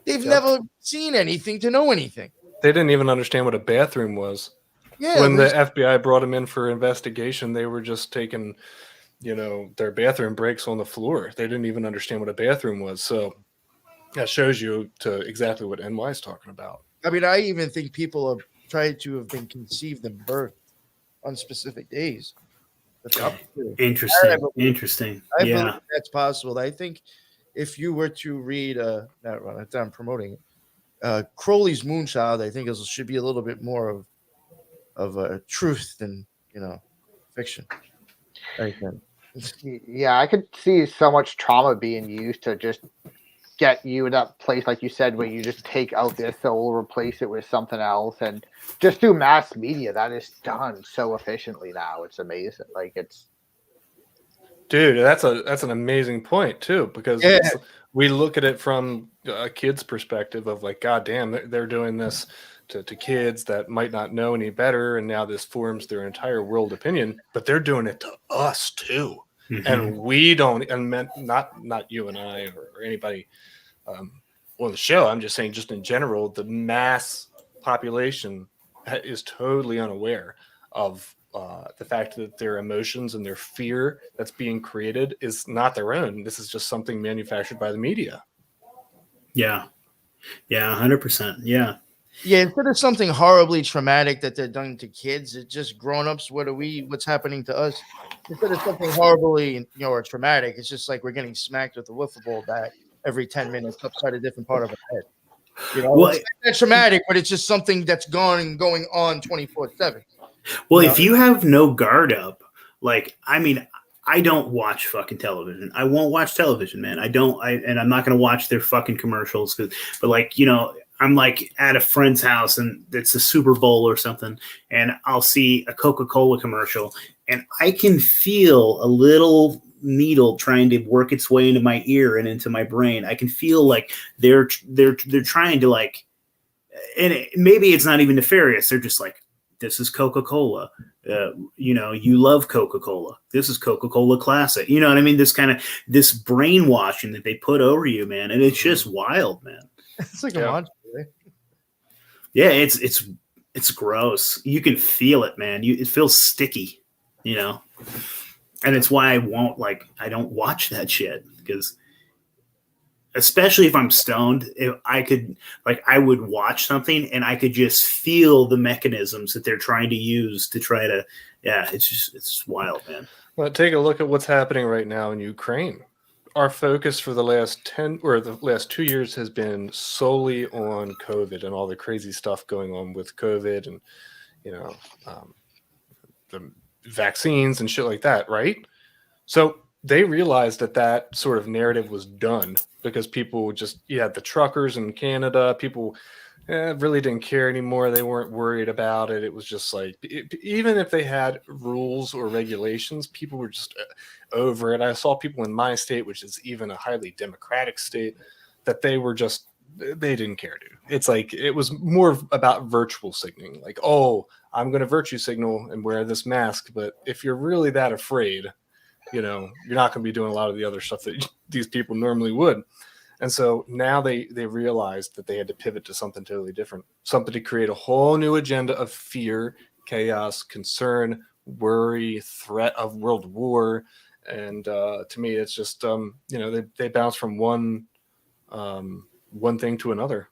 They've never seen anything to know anything. They didn't even understand what a bathroom was. Yeah, when the FBI brought them in for investigation, they were just taking, their bathroom breaks on the floor. They didn't even understand what a bathroom was. So that shows you to exactly what NY is talking about. I mean, I even think people are trying to have been conceived and birthed on specific days. Interesting. I believe that's possible. I think if you were to read, I'm promoting it, Crowley's Moonchild, I think should be a little bit more of a truth than fiction. Yeah, I could see so much trauma being used to just get you in that place, like you said, where you just take out their soul, replace it with something else, and just through mass media, that is done so efficiently now. It's amazing. Like dude, that's an amazing point too, because we look at it from a kid's perspective of like, God damn, they're doing this to kids that might not know any better, and now this forms their entire world opinion, but they're doing it to us too. And we don't, and not you and I or anybody on the show. I'm just saying, just in general, the mass population is totally unaware of the fact that their emotions and their fear that's being created is not their own. This is just something manufactured by the media. Yeah. Yeah, 100%. Yeah. Yeah, instead of something horribly traumatic that they're done to kids, it's just grown-ups. What's happening to us? Instead of something horribly, or traumatic, it's just like we're getting smacked with a wiffle ball bat every 10 minutes upside a different part of our head. Well, it's not traumatic, but it's just something that's going on 24/7. Well, if you have no guard up, like, I mean, I don't watch fucking television. I won't watch television, man. And I'm not going to watch their fucking commercials. But like, I'm like at a friend's house and it's a Super Bowl or something, and I'll see a Coca-Cola commercial, and I can feel a little needle trying to work its way into my ear and into my brain. I can feel like they're trying to like, and maybe it's not even nefarious. They're just like, this is Coca-Cola. You love Coca-Cola. This is Coca-Cola Classic. You know what I mean? This brainwashing that they put over you, man. And it's just wild, man. It's like a monster, right? Yeah, it's gross. You can feel it, man. It feels sticky, and it's why I don't watch that shit, because especially if I'm stoned, I would watch something and I could just feel the mechanisms that they're trying to use to try to, it's just wild, man. Well, take a look at what's happening right now in Ukraine. Our focus for the last 2 years has been solely on COVID and all the crazy stuff going on with COVID and, the vaccines and shit like that, right? So they realized that sort of narrative was done because people just, you had the truckers in Canada, people really didn't care anymore. They weren't worried about it. It was just like, even if they had rules or regulations, people were just over it. I saw people in my state, which is even a highly democratic state, that they didn't care, dude. It's like, it was more about virtual signaling. Like, oh, I'm going to virtue signal and wear this mask. But if you're really that afraid, you're not going to be doing a lot of the other stuff that these people normally would. And so now they realized that they had to pivot to something totally different, something to create a whole new agenda of fear, chaos, concern, worry, threat of world war. And to me, it's just, they bounce from one thing to another.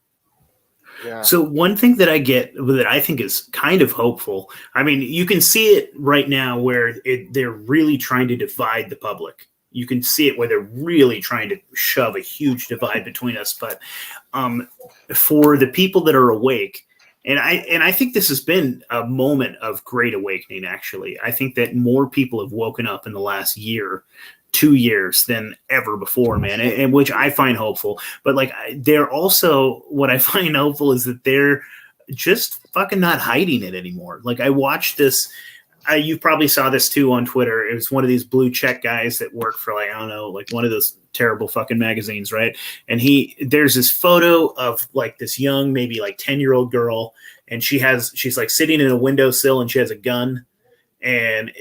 Yeah. So one thing that I get that I think is kind of hopeful. I mean, you can see it right now where they're really trying to divide the public. You can see it where they're really trying to shove a huge divide between us. But for the people that are awake, and I think this has been a moment of great awakening. Actually, I think that more people have woken up in the last year, 2 years than ever before, man, and which I find hopeful. But like, they're also, what I find hopeful is that they're just fucking not hiding it anymore. Like, I watched this. You probably saw this too on Twitter. It was one of these blue check guys that work for, like, I don't know, like one of those terrible fucking magazines, right? And there's this photo of like this young, maybe like 10-year-old girl, and she's like sitting in a windowsill and she has a gun. And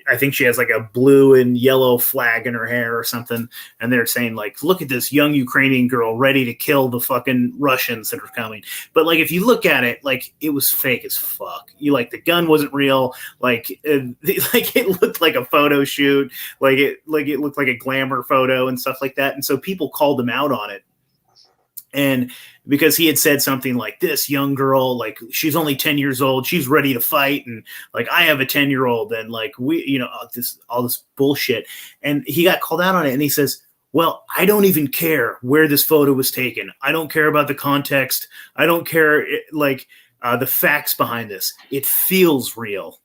I think she has like a blue and yellow flag in her hair or something. And they're saying like, look at this young Ukrainian girl ready to kill the fucking Russians that are coming. But like, if you look at it, like, it was fake as fuck. The gun wasn't real. Like it looked like a photo shoot. Like it looked like a glamour photo and stuff like that. And so people called him out on it. And because he had said something like, this young girl, like, she's only 10 years old, she's ready to fight, and like, I have a 10-year-old, and like, we, all this bullshit. And he got called out on it, and he says, well, I don't even care where this photo was taken. I don't care about the context. I don't care the facts behind this. It feels real.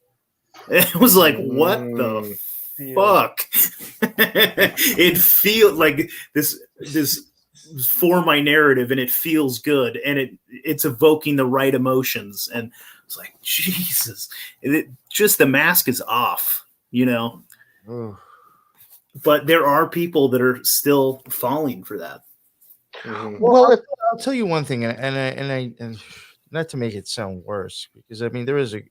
It was like, what the fuck? It feels like this for my narrative, and it feels good, and it's evoking the right emotions. And it's like, Jesus, just the mask is off, but there are people that are still falling for that. Mm-hmm. Well, I'll tell you one thing, and not to make it sound worse, because I mean, there is a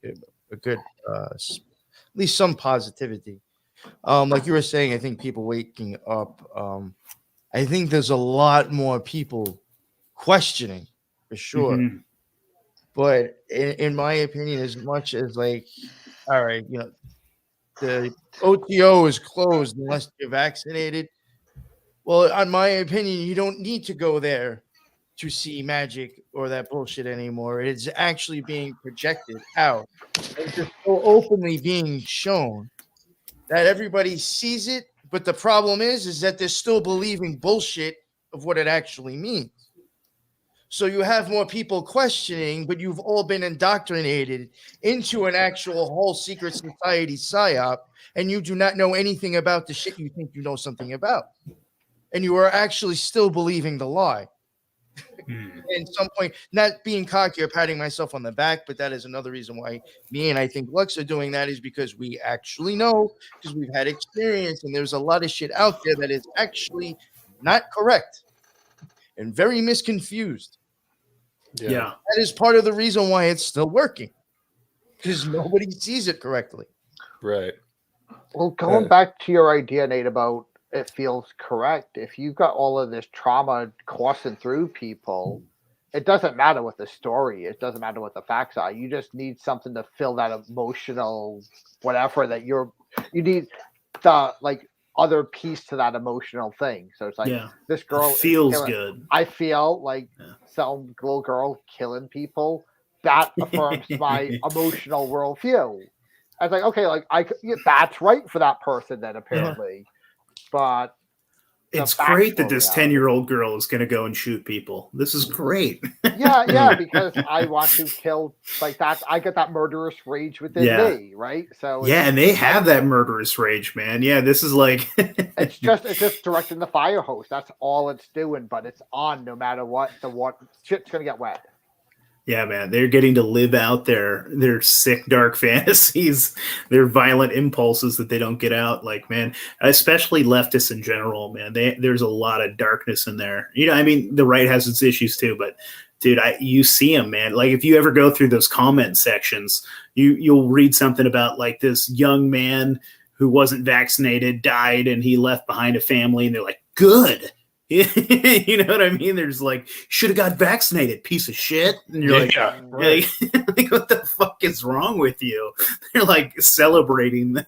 good, at least some positivity. Like you were saying, I think people waking up, I think there's a lot more people questioning, for sure. Mm-hmm. But in my opinion, as much as like, all right, the OTO is closed unless you're vaccinated. Well, in my opinion, you don't need to go there to see magic or that bullshit anymore. It's actually being projected out and just so openly being shown that everybody sees it. But the problem is that they're still believing bullshit of what it actually means. So you have more people questioning, but you've all been indoctrinated into an actual whole secret society psyop, and you do not know anything about the shit you think you know something about. And you are actually still believing the lie. At some point, not being cocky or patting myself on the back, but that is another reason why me and I think Lux are doing that, is because we actually know, because we've had experience, and there's a lot of shit out there that is actually not correct and very misconfused. Yeah. That is part of the reason why it's still working, because nobody sees it correctly. Right. Well, going back to your idea, Nate, about it feels correct. If you've got all of this trauma coursing through people, it doesn't matter what the story is. It doesn't matter what the facts are. You just need something to fill that emotional whatever that you need, the like other piece to that emotional thing. So it's like, this girl feels good. I feel like some little girl killing people. That affirms my emotional worldview. I was like, okay, like that's right for that person then, apparently. But It's factual great that this reality. 10-year-old girl is going to go and shoot people. This is great. Yeah, because I want to kill like that. I get that murderous rage within Yeah. me, right? So Yeah, and they have that murderous rage, man. Yeah, this is like it's just directing the fire hose. That's all it's doing, but it's on no matter what. The shit's gonna get wet. yeah, man. They're getting to live out their sick, dark fantasies, their violent impulses that they don't get out. Like, man, especially leftists in general, man. There's a lot of darkness in there. You know, I mean, the right has its issues too, but dude, you see them, man. Like, if you ever go through those comment sections, you'll read something about like this young man who wasn't vaccinated died and he left behind a family, and they're like, good. You know what I mean? There's like, should have got vaccinated, piece of shit. And you're like, right. like, what the fuck is wrong with you? They're like celebrating.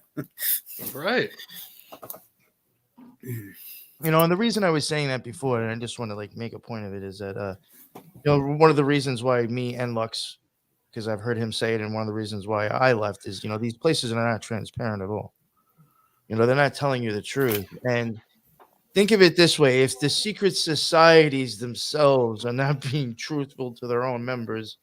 Right. You know, and the reason I was saying that before, and I just want to like make a point of it, is that you know, one of the reasons why me and Lux, because I've heard him say it, and one of the reasons why I left is, you know, these places are not transparent at all. You know, they're not telling you the truth. And think of it this way: if the secret societies themselves are not being truthful to their own members,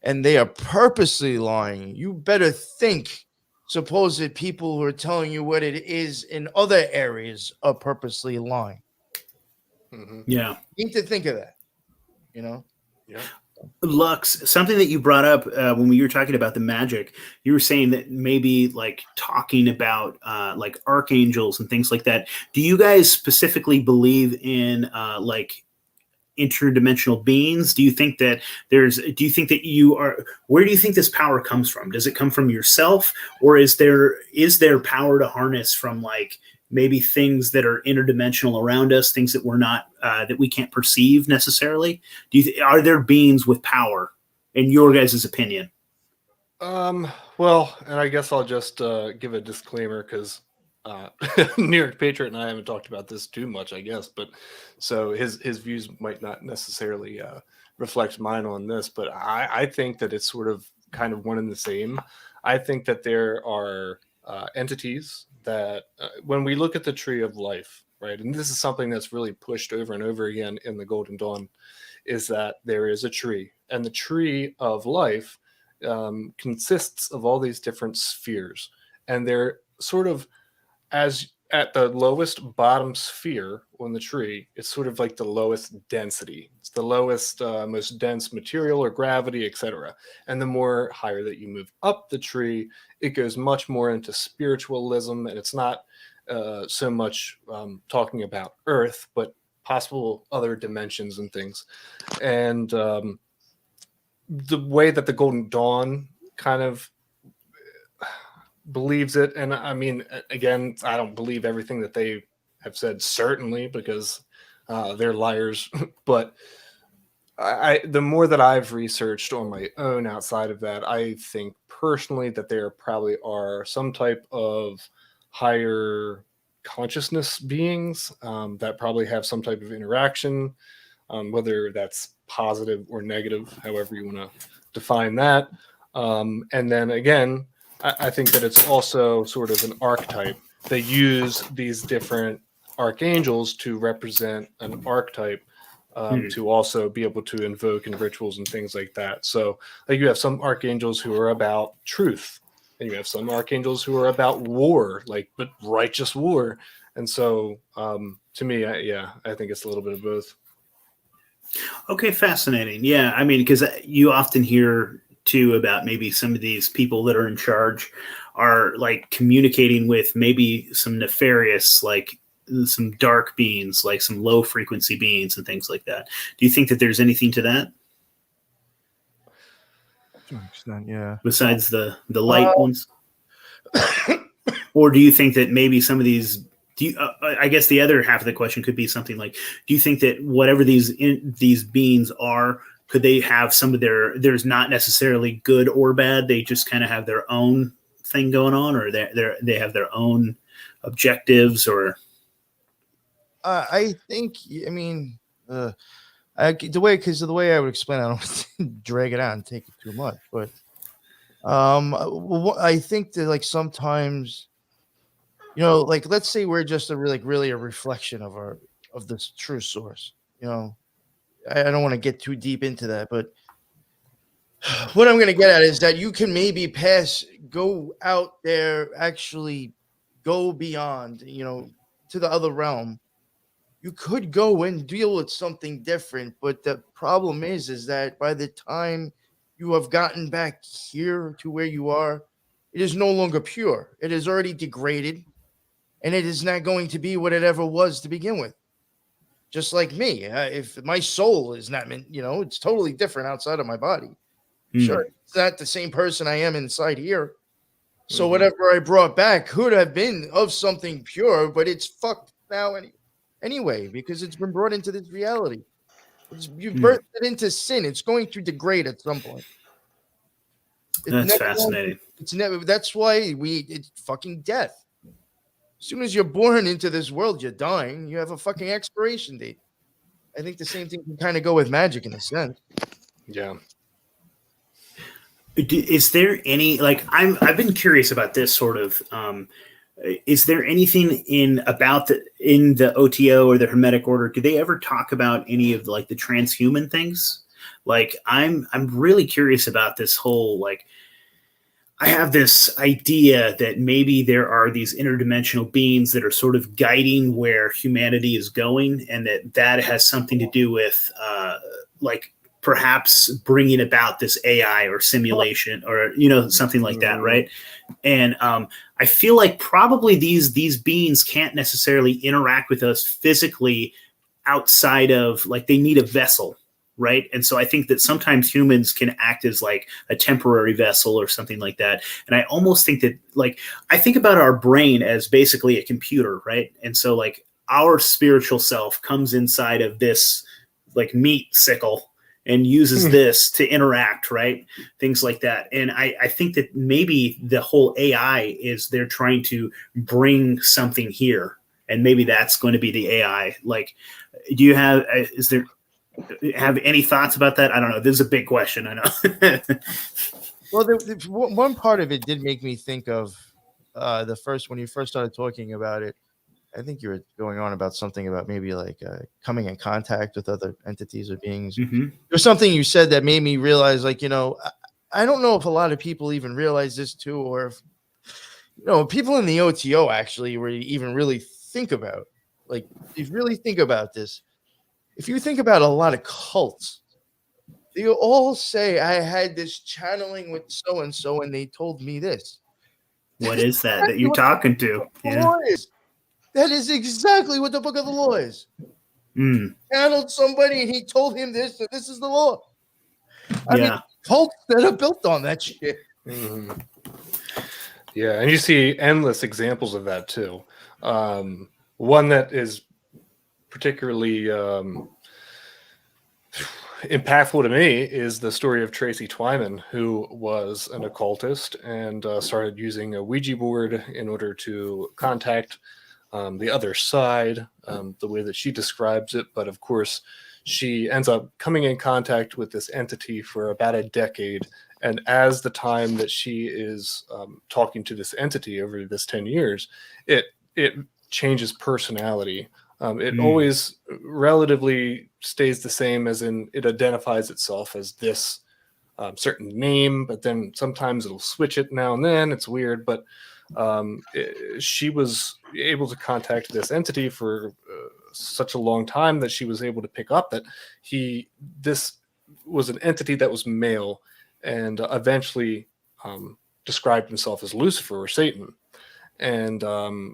and they are purposely lying, you better think supposed people who are telling you what it is in other areas are purposely lying. Mm-hmm. Yeah. You need to think of that, you know? Yeah. Lux, something that you brought up when we were talking about the magic, you were saying that maybe like talking about like archangels and things like that. Do you guys specifically believe in like interdimensional beings? Do you think that you are, where do you think this power comes from? Does it come from yourself, or is there power to harness from like maybe things that are interdimensional around us, things that we're not that we can't perceive necessarily? Are there beings with power in your guys' opinion? Well, and I guess I'll just give a disclaimer because New York Patriot and I haven't talked about this too much, I guess, but so his views might not necessarily reflect mine on this, but I think that it's sort of kind of one and the same. I think that there are entities that when we look at the tree of life, right, and this is something that's really pushed over and over again in the Golden Dawn, is that there is a tree, and the tree of life consists of all these different spheres, and they're sort of, as at the lowest bottom sphere on the tree, it's sort of like the lowest density. It's the lowest, most dense material or gravity, etc. And the more higher that you move up the tree, it goes much more into spiritualism, and it's not so much talking about Earth, but possible other dimensions and things. And the way that the Golden Dawn kind of believes it, and I mean, again, I don't believe everything that they have said, certainly, because they're liars. But the more that I've researched on my own outside of that, I think personally that there probably are some type of higher consciousness beings that probably have some type of interaction, whether that's positive or negative, however you want to define that. And then again, I think that it's also sort of an archetype. They use these different archangels to represent an archetype, to also be able to invoke in rituals and things like that. So like you have some archangels who are about truth, and you have some archangels who are about war, like, but righteous war. And so to me, I think it's a little bit of both. Okay, fascinating. Yeah, I mean, because you often hear too about maybe some of these people that are in charge are like communicating with maybe some nefarious, like some dark beings, like some low frequency beings and things like that. Do you think that there's anything to that To an extent, yeah. besides the light ones? Or do you think that maybe some of these, I guess the other half of the question could be something like, do you think that whatever these beings are, could they have some of there's not necessarily good or bad, they just kind of have their own thing going on, or they have their own objectives, or? I think, I mean, the way I would explain it, I don't want to drag it out and take it too much, but I think that like sometimes, like let's say we're just really a reflection of this true source. I don't want to get too deep into that, but what I'm going to get at is that you can maybe go out there, actually go beyond, to the other realm. You could go and deal with something different, but the problem is that by the time you have gotten back here to where you are, it is no longer pure. It is already degraded, and it is not going to be what it ever was to begin with. Just like me, if my soul is not meant, it's totally different outside of my body. Sure, it's not the same person I am inside here. So whatever I brought back could have been of something pure, but it's fucked now anyway, because it's been brought into this reality. You've birthed it into sin. It's going to degrade at some point. That's fascinating. That's why it's fucking death. As soon as you're born into this world, you're dying. You have a fucking expiration date. I think the same thing can kind of go with magic in a sense. Yeah. Is there any, like, I've been curious about this sort of, is there anything in the OTO or the Hermetic Order? Do they ever talk about any of like the transhuman things? Like, I'm really curious about this whole, like, I have this idea that maybe there are these interdimensional beings that are sort of guiding where humanity is going, and that has something to do with, like, perhaps bringing about this AI or simulation or, something like that. Right. And I feel like probably these beings can't necessarily interact with us physically outside of, like, they need a vessel. Right. And so I think that sometimes humans can act as like a temporary vessel or something like that. And I almost think that, like, I think about our brain as basically a computer. Right. And so, like, our spiritual self comes inside of this, like, meat sickle and uses this to interact, right? Things like that. And I think that maybe the whole AI is they're trying to bring something here, and maybe that's going to be the AI. Like, do you have any thoughts about that? I don't know. This is a big question, I know. Well, one part of it did make me think of when you first started talking about it. I think you were going on about something about maybe like coming in contact with other entities or beings. There's something you said that made me realize, like, I don't know if a lot of people even realize this too, or if, people in the OTO actually even really think about, like, if you really think about this, if you think about a lot of cults, they all say, I had this channeling with so-and-so and they told me this. What is that you're talking to? Yeah. That is exactly what the book of the law is. Channeled somebody and he told him this, and this is the law. I mean, cults that are built on that shit. Yeah, and you see endless examples of that too. One that is particularly impactful to me is the story of Tracy Twyman, who was an occultist and started using a Ouija board in order to contact the other side, the way that she describes it. But of course, she ends up coming in contact with this entity for about a decade. And as the time that she is talking to this entity over this 10 years, it changes personality. It always relatively stays the same, as in it identifies itself as this certain name, but then sometimes it'll switch it now and then. It's weird, but she was able to contact this entity for such a long time that she was able to pick up that this was an entity that was male, and eventually described himself as Lucifer or Satan, and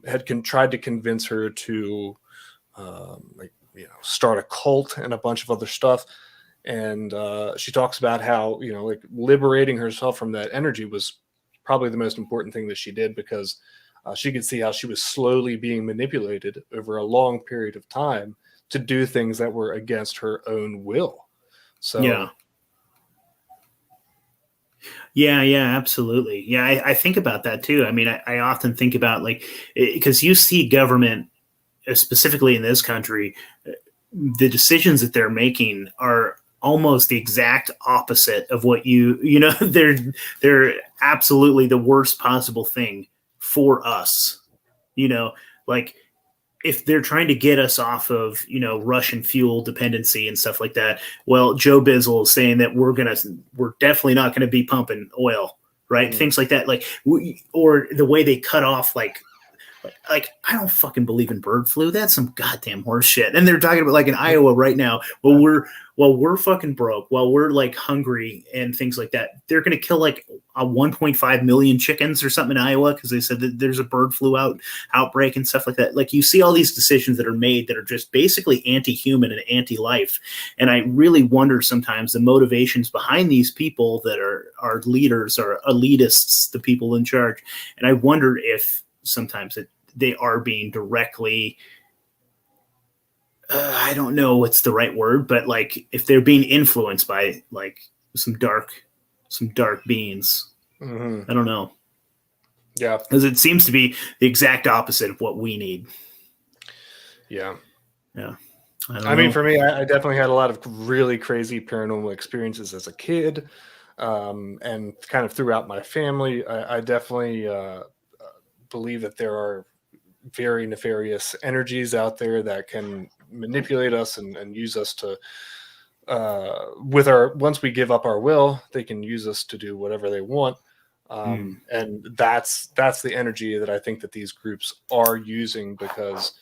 had tried to convince her to start a cult and a bunch of other stuff. And she talks about how, like, liberating herself from that energy was probably the most important thing that she did, because she could see how she was slowly being manipulated over a long period of time to do things that were against her own will. So yeah, absolutely. Yeah, I think about that too. I mean, I often think about, like, because you see government, specifically in this country, the decisions that they're making are almost the exact opposite of what they're absolutely the worst possible thing for us. You know, like if they're trying to get us off of, you know, Russian fuel dependency and stuff like that, well, Joe Bizzle is saying that we're definitely not going to be pumping oil, right? Things like that, like or the way they cut off, like I don't fucking believe in bird flu. That's some goddamn horse shit. And they're talking about like in Iowa right now, while we're fucking broke, while we're like hungry and things like that, they're going to kill like a 1.5 million chickens or something in Iowa because they said that there's a bird flu outbreak and stuff like that. Like you see all these decisions that are made that are just basically anti-human and anti-life. And I really wonder sometimes the motivations behind these people that are leaders or elitists, the people in charge. And I wonder if sometimes they are being directly I don't know what's the right word, but like if they're being influenced by like some dark beings. I don't know. Yeah, because it seems to be the exact opposite of what we need. Yeah. I mean, for me, I definitely had a lot of really crazy paranormal experiences as a kid, and kind of throughout my family. I definitely believe that there are very nefarious energies out there that can manipulate us and use us to, once we give up our will, they can use us to do whatever they want. And that's the energy that I think that these groups are using because,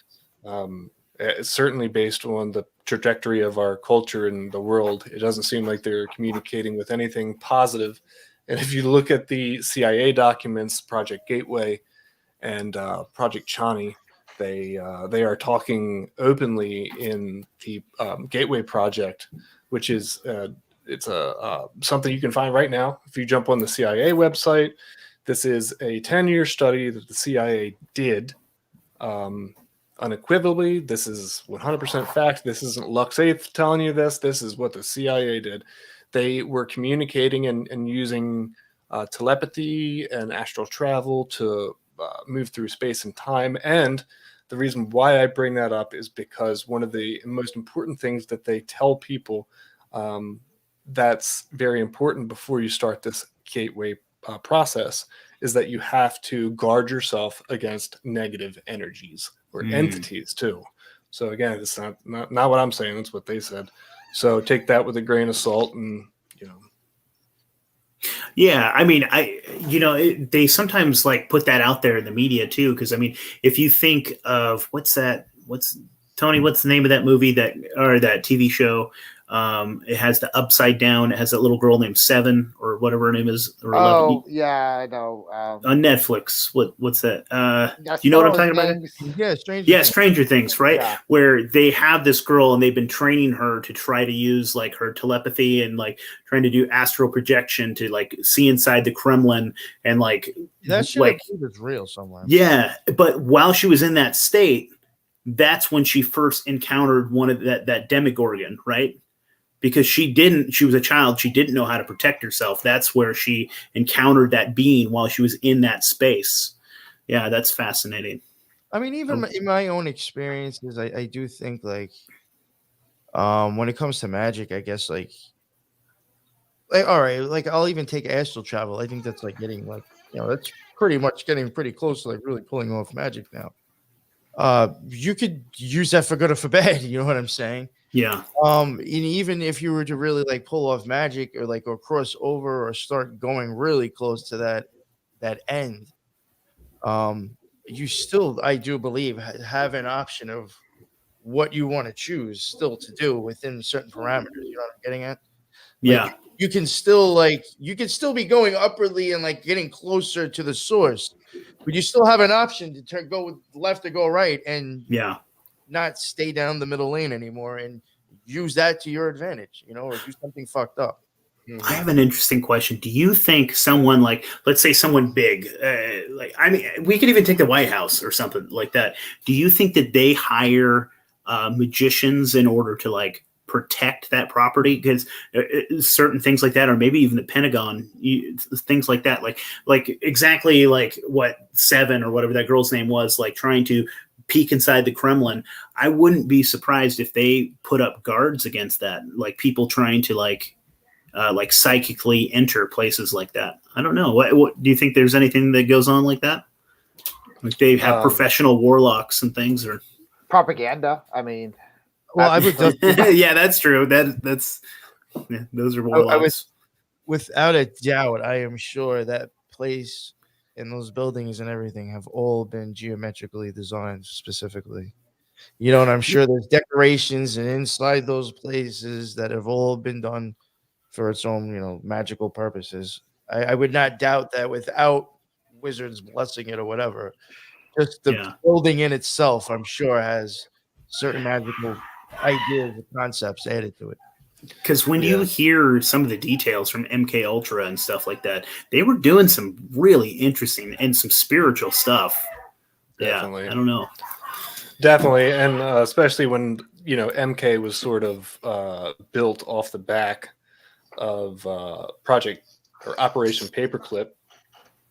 it's certainly based on the trajectory of our culture and the world. It doesn't seem like they're communicating with anything positive. And if you look at the CIA documents, Project Gateway and Project Chani, they are talking openly in the Gateway Project, which is it's something you can find right now if you jump on the CIA website. This is a 10-year study that the CIA did. Unequivocally, this is 100% fact. This isn't Lux 8th telling you this. This is what the CIA did. They were communicating and using telepathy and astral travel to move through space and time. And the reason why I bring that up is because one of the most important things that they tell people that's very important before you start this gateway process is that you have to guard yourself against negative energies or entities too. So again, it's not what I'm saying. That's what they said. So take that with a grain of salt, and Yeah, I mean, they sometimes like put that out there in the media too, because I mean, if you think of what's Tony, what's the name of that movie that TV show? It has the upside down. It has that little girl named Seven or whatever her name is. Or 11. Yeah, I know. On Netflix. What's that? Do you know what I'm talking about? Yeah, Stranger Things, right? Yeah. Where they have this girl and they've been training her to try to use like her telepathy and like trying to do astral projection to like see inside the Kremlin and like that shit like is real somewhere. Yeah, but while she was in that state, that's when she first encountered one of that Demogorgon, right? Because she was a child, she didn't know how to protect herself. That's where she encountered that being while she was in that space. Yeah, that's fascinating. I mean, even in my own experiences, I do think like when it comes to magic, I guess like all right, like I'll even take astral travel. I think that's like getting like, that's pretty much getting pretty close to like really pulling off magic now. You could use that for good or for bad, you know what I'm saying? Yeah. And even if you were to really like pull off magic or cross over or start going really close to that end, you still, I do believe, have an option of what you want to choose still to do within certain parameters. You know what I'm getting at? Yeah. You can still be going upwardly and like getting closer to the source, but you still have an option to go left or go right and not stay down the middle lane anymore and use that to your advantage, or do something fucked up. I have an interesting question. Do you think someone like, let's say someone big, we could even take the White House or something like that. Do you think that they hire magicians in order to like protect that property? Because certain things like that, or maybe even the Pentagon, things like that, like exactly like what Seven or whatever that girl's name was, like trying to peek inside the Kremlin. I wouldn't be surprised if they put up guards against that, like people trying to like psychically enter places like that. I don't know. What do you think? There's anything that goes on like that? Like they have professional warlocks and things, or Propaganda. I mean, Well, I would definitely, yeah, that's true. Those are warlocks. without a doubt, I am sure that place and those buildings and everything have all been geometrically designed specifically. You know, and I'm sure there's decorations and inside those places that have all been done for its own, you know, magical purposes. I would not doubt that without wizards blessing it or whatever. Just the building in itself, I'm sure, has certain magical ideas and concepts added to it. Because when you hear some of the details from MK Ultra and stuff like that, they were doing some really interesting and some spiritual stuff. Definitely. Yeah, I don't know. Definitely, and especially when MK was sort of built off the back of Project or Operation Paperclip,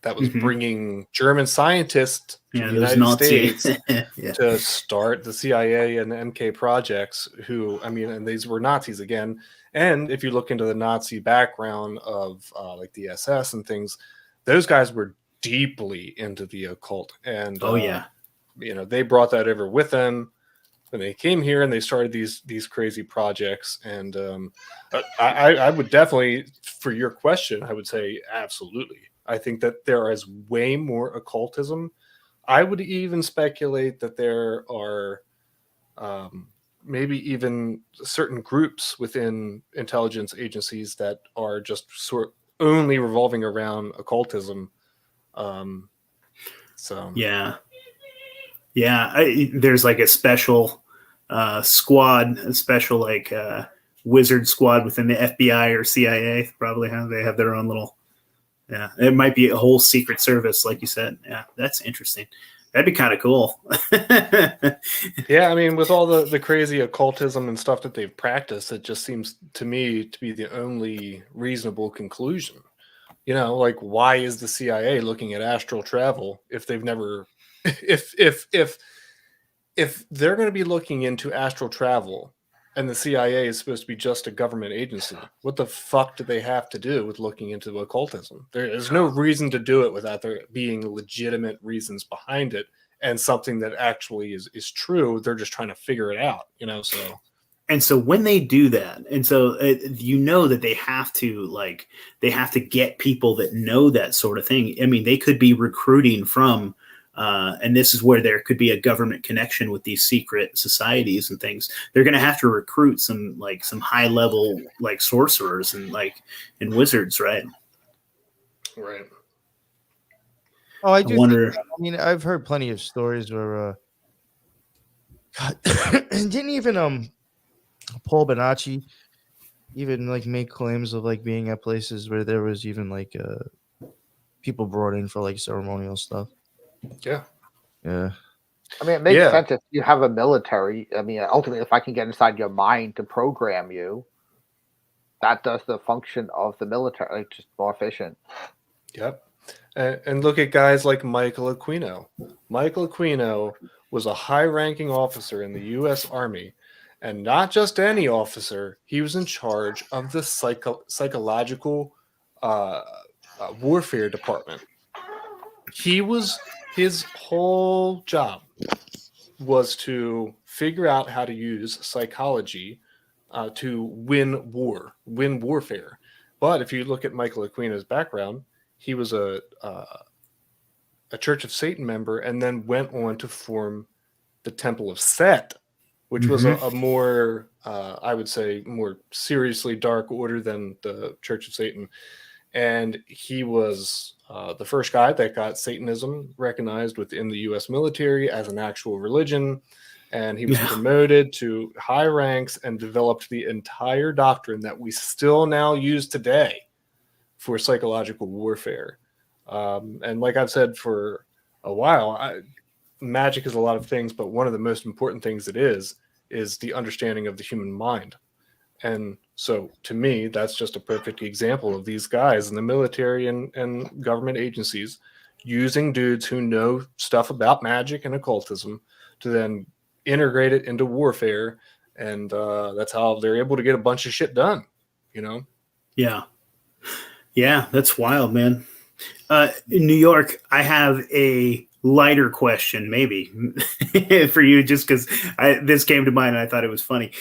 that was bringing German scientists to the United States to start the CIA and the MK projects. Who, I mean, and these were Nazis again. And if you look into the Nazi background of like the SS and things, those guys were deeply into the occult. And they brought that over with them when they came here, and they started these crazy projects. And I would definitely, for your question, I would say absolutely. I think that there is way more occultism. I would even speculate that there are maybe even certain groups within intelligence agencies that are just only revolving around occultism. There's like a special squad, a special like wizard squad within the FBI or CIA. Probably they have their own little. Yeah, it might be a whole secret service, like you said. Yeah, that's interesting. That'd be kind of cool. Yeah, I mean, with all the crazy occultism and stuff that they've practiced, it just seems to me to be the only reasonable conclusion. Like, why is the CIA looking at astral travel if they've never, if they're going to be looking into astral travel, and the CIA is supposed to be just a government agency, what the fuck do they have to do with looking into occultism? There is no reason to do it without there being legitimate reasons behind it and something that actually is true. They're just trying to figure it out, so. And so when they do that, and so that they have to get people that know that sort of thing. I mean, they could be recruiting from and this is where there could be a government connection with these secret societies and things. They're going to have to recruit some high level like sorcerers and wizards, right? Right. Oh, I wonder. I mean, I've heard plenty of stories where didn't even Paul Bonacci even make claims of being at places where there was even people brought in for ceremonial stuff. Yeah. I mean, it makes sense if you have a military. I mean, ultimately, if I can get inside your mind to program you, that does the function of the military, just more efficient. Yep. And look at guys like Michael Aquino. Michael Aquino was a high-ranking officer in the U.S. Army, and not just any officer. He was in charge of the psychological warfare department. His whole job was to figure out how to use psychology to win warfare. But if you look at Michael Aquino's background, he was a Church of Satan member, and then went on to form the Temple of Set, which was a more, I would say, more seriously dark order than the Church of Satan. And he was the first guy that got Satanism recognized within the U.S. military as an actual religion. And he was promoted to high ranks and developed the entire doctrine that we still now use today for psychological warfare. And like I've said for a while, magic is a lot of things, but one of the most important things it is the understanding of the human mind. And so to me, that's just a perfect example of these guys in the military and government agencies using dudes who know stuff about magic and occultism to then integrate it into warfare. And that's how they're able to get a bunch of shit done, Yeah. Yeah, that's wild, man. In New York, I have a lighter question, maybe for you, just because this came to mind and I thought it was funny.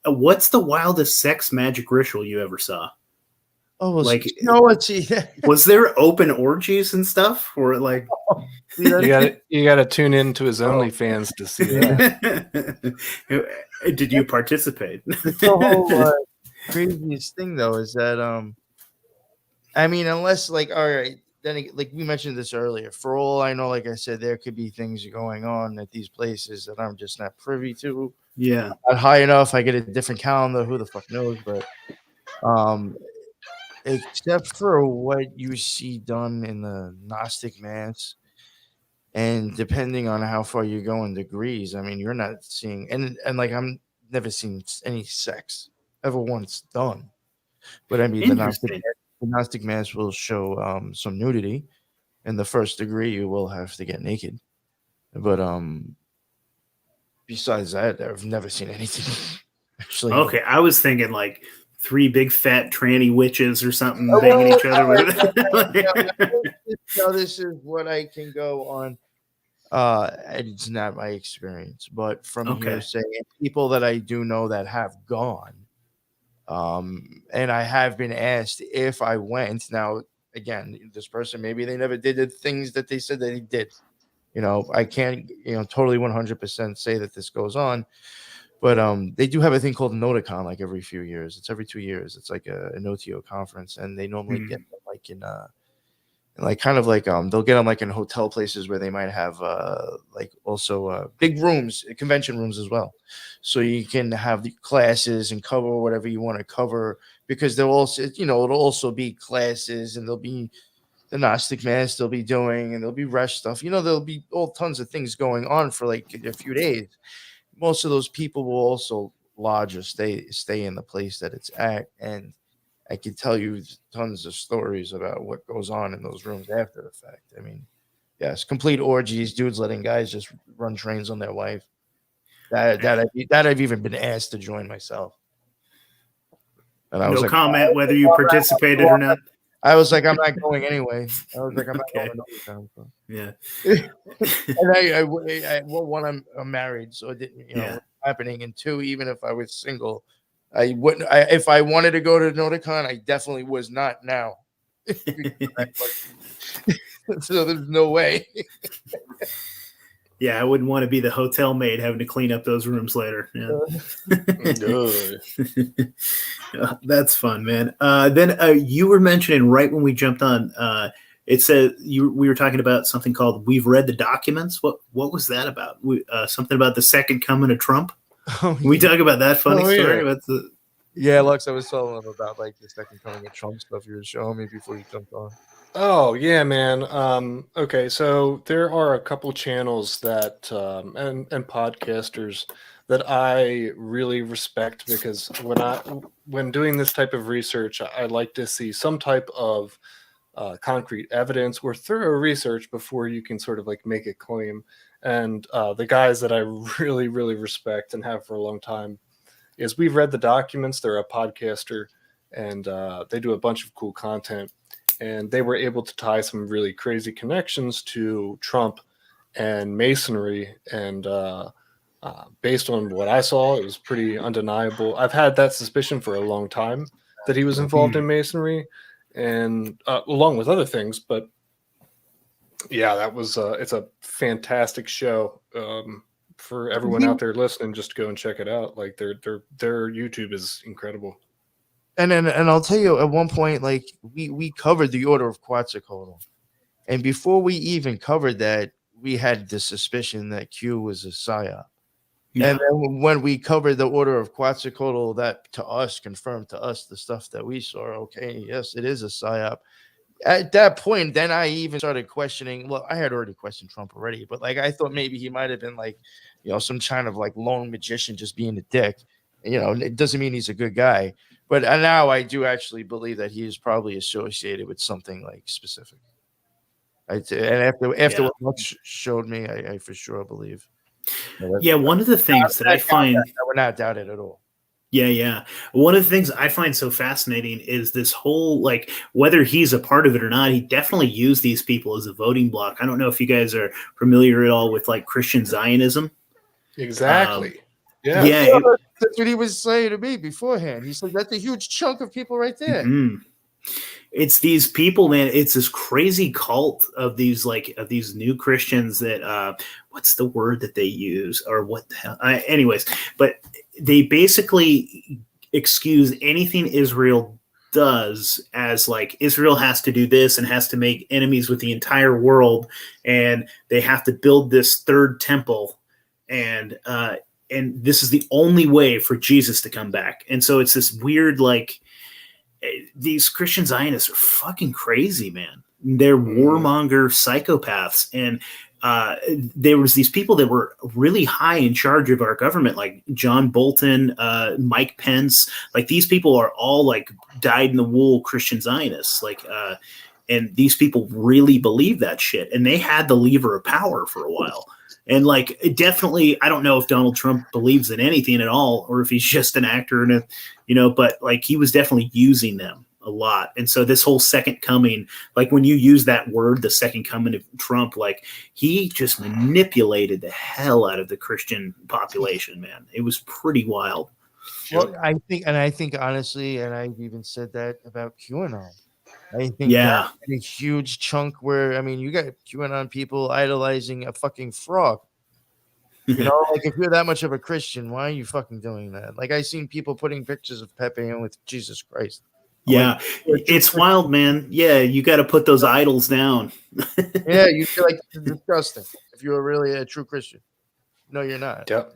What's the wildest sex magic ritual you ever saw? Oh, well, Like, let's see. was there open orgies and stuff, or like? You gotta tune into his OnlyFans to see that. Did you participate? The whole craziest thing though is that I mean, unless like, all right, then like we mentioned this earlier. For all I know, like I said, there could be things going on at these places that I'm just not privy to. Yeah. Not high enough. I get a different calendar. Who the fuck knows? But except for what you see done in the Gnostic Mass, and depending on how far you go in degrees, I mean, you're not seeing and like I'm never seen any sex ever once done. But I mean, the Gnostic Mass will show some nudity. In the first degree, you will have to get naked. But besides that, I've never seen anything. Actually, okay, I was thinking like 3 big fat tranny witches or something banging each other with. Now this is what I can go on. It's not my experience, but from hearsay, people that I do know that have gone, and I have been asked if I went. Now, again, this person, maybe they never did the things that they said that they did. I can't, totally 100% say that this goes on, but they do have a thing called Noticon, like every few years. It's every 2 years. It's like an OTO conference, and they normally get them like in like kind of like they'll get them like in hotel places where they might have like also big rooms, convention rooms as well, so you can have the classes and cover whatever you want to cover, because they'll also it'll also be classes, and there'll be the Gnostic Mass they'll be doing, and there'll be rush stuff. There'll be all tons of things going on for like a few days. Most of those people will also lodge or stay in the place that it's at, and I can tell you tons of stories about what goes on in those rooms after the fact. I mean, yes, complete orgies, dudes letting guys just run trains on their wife. That I've even been asked to join myself. And I was no like, comment whether you participated or not. I was like, I'm not going anyway. I was like, I'm not going to so. Yeah. And one, I'm married, so it didn't, happening. And 2, even if I was single, I wouldn't. If I wanted to go to Noticon, I definitely was not now. So there's no way. Yeah, I wouldn't want to be the hotel maid having to clean up those rooms later. Yeah. That's fun, man. Then you were mentioning right when we jumped on, it said we were talking about something called "We've Read the Documents." What was that about? Something about the second coming of Trump. Oh, we talk about that funny story about the. Yeah, Lux, I was telling them about like the second coming of Trump stuff you were showing me before you jumped on. Oh yeah, man. Okay, so there are a couple channels that and podcasters that I really respect, because when doing this type of research, I like to see some type of concrete evidence or thorough research before you can sort of like make a claim. And the guys that I really, really respect and have for a long time is We've Read the Documents. They're a podcaster, and they do a bunch of cool content. And they were able to tie some really crazy connections to Trump and Masonry. And based on what I saw, it was pretty undeniable. I've had that suspicion for a long time that he was involved in Masonry, and along with other things. But yeah, that was it's a fantastic show. For everyone out there listening, just go and check it out. Like their YouTube is incredible. And I'll tell you, at one point, like we covered the Order of Quetzalcoatl, and before we even covered that, we had the suspicion that Q was a psyop. Yeah. And then when we covered the Order of Quetzalcoatl, that to us confirmed to us the stuff that we saw. Okay, yes, it is a psyop. At that point, then I even started questioning. Well, I had already questioned Trump already, but like I thought maybe he might have been like, some kind of like lone magician just being a dick. It doesn't mean he's a good guy. But now I do actually believe that he is probably associated with something like specific. And after what Lux showed me, I for sure believe. Yeah, one of the things that I find I would not doubt it at all. Yeah, yeah. One of the things I find so fascinating is this whole, like, whether he's a part of it or not, he definitely used these people as a voting block. I don't know if you guys are familiar at all with like Christian Zionism. Exactly. Yeah. Yeah. That's what he was saying to me beforehand. He said that's a huge chunk of people right there. Mhm. It's these people, man. It's this crazy cult of these new Christians that what's the word that they use, or what the hell? Anyways, but they basically excuse anything Israel does as like Israel has to do this and has to make enemies with the entire world, and they have to build this third temple, and this is the only way for Jesus to come back. And so it's this weird, like, these Christian Zionists are fucking crazy, man. They're warmonger psychopaths. And there was these people that were really high in charge of our government, like John Bolton, Mike Pence. Like, these people are all like dyed in the wool Christian Zionists. Like, and these people really believe that shit. And they had the lever of power for a while. And like, definitely, I don't know if Donald Trump believes in anything at all, or if he's just an actor and but like, he was definitely using them a lot. And so this whole second coming, like when you use that word, the second coming of Trump, like, he just manipulated the hell out of the Christian population, man. It was pretty wild. Well, I think honestly, and I've even said that about QAnon. I think Yeah. a huge chunk where, I mean, you got QAnon people idolizing a fucking frog. You know, like, if you're that much of a Christian, why are you fucking doing that? Like, I seen people putting pictures of Pepe in with Jesus Christ. Yeah, it's wild, man. Yeah, you got to put those idols down. Yeah, you feel like it's disgusting if you're really a true Christian. No, you're not. Yep.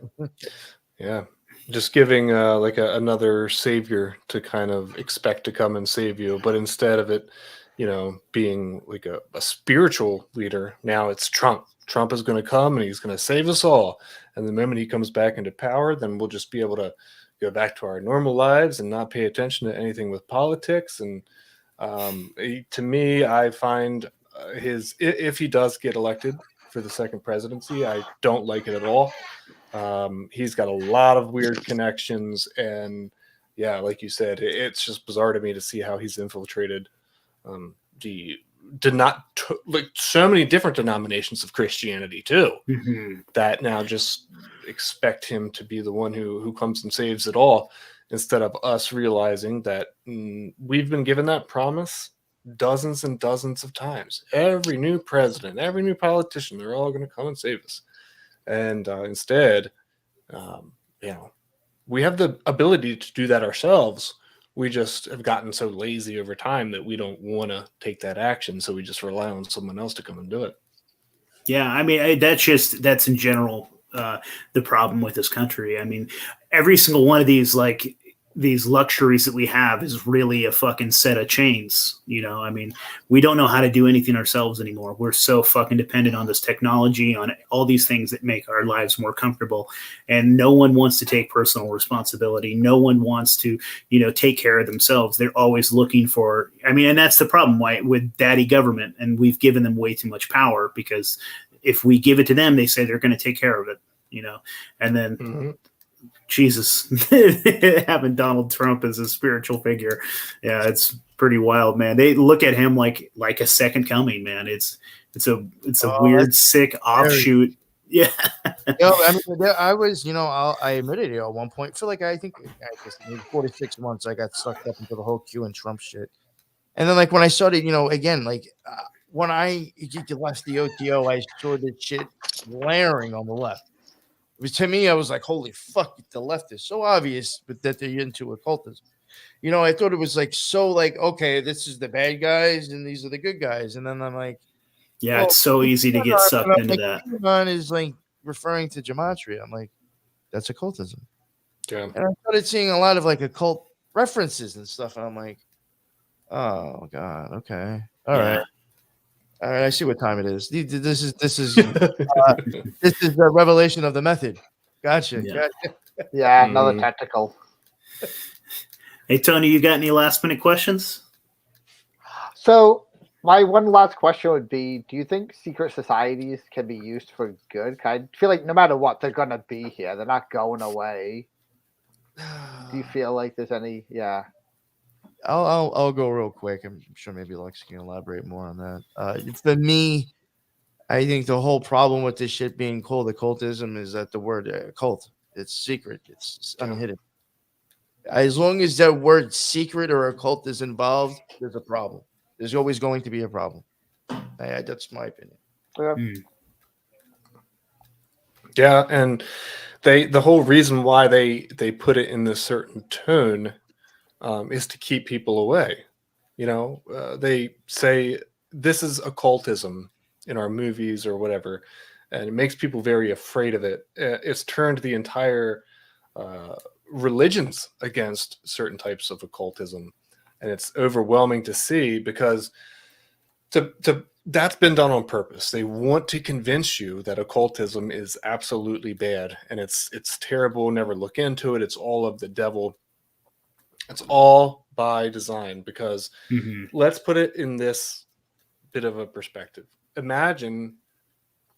Yeah. Just giving another savior to kind of expect to come and save you, but instead of it, being like a spiritual leader, now it's Trump. Trump is going to come and he's going to save us all. And the moment he comes back into power, then we'll just be able to go back to our normal lives and not pay attention to anything with politics. And to me, I find if he does get elected for the second presidency, I don't like it at all. He's got a lot of weird connections, and yeah, like you said, it's just bizarre to me to see how he's infiltrated so many different denominations of Christianity too, that now just expect him to be the one who comes and saves it all, instead of us realizing that we've been given that promise dozens and dozens of times. Every new president, every new politician, they're all going to come and save us. And instead, we have the ability to do that ourselves. We just have gotten so lazy over time that we don't want to take that action. So we just rely on someone else to come and do it. Yeah, I mean, that's in general the problem with this country. I mean, every single one of these luxuries that we have is really a fucking set of chains. I mean, we don't know how to do anything ourselves anymore. We're so fucking dependent on this technology, on all these things that make our lives more comfortable. And no one wants to take personal responsibility. No one wants to, take care of themselves. They're always looking for, and that's the problem with daddy government. And we've given them way too much power, because if we give it to them, they say they're going to take care of it, and then Jesus, having Donald Trump as a spiritual figure. Yeah, it's pretty wild, man. They look at him like a second coming, man. It's a weird, sick offshoot. Yeah. I was, I admitted it at one point. For I guess maybe 46 months, I got sucked up into the whole Q and Trump shit. And then, when I started, again, when I left the OTO, I saw this shit blaring on the left. To me, I was like, holy fuck, the left is so obvious, but that they're into occultism. I thought it was okay, this is the bad guys and these are the good guys. And then I'm like, yeah, it's so easy to get sucked into that. QAnon is referring to gematria. I'm like, that's occultism. Yeah. And I started seeing a lot of occult references and stuff. And I'm like, oh God, okay. All right. All right, I see what time it is. This is this is the revelation of the method. Gotcha. Yeah, another tactical. Hey Tony, you got any last minute questions? So my one last question would be: do you think secret societies can be used for good? I feel like no matter what, they're gonna be here. They're not going away. Do you feel like there's any? Yeah. I'll go real quick. I'm sure maybe Lex can elaborate more on that. For me, I think the whole problem with this shit being called occultism is that the word occult, it's secret, it's unhidden. As long as that word secret or occult is involved, there's a problem. There's always going to be a problem. That's my opinion. Yeah. Yeah, and the whole reason why they put it in this certain tone is to keep people away. They say this is occultism in our movies or whatever, and it makes people very afraid of it. It's turned the entire religions against certain types of occultism, and it's overwhelming to see because that's been done on purpose. They want to convince you that occultism is absolutely bad and it's terrible. Never look into it. It's all of the devil. It's all by design because let's put it in this bit of a perspective. Imagine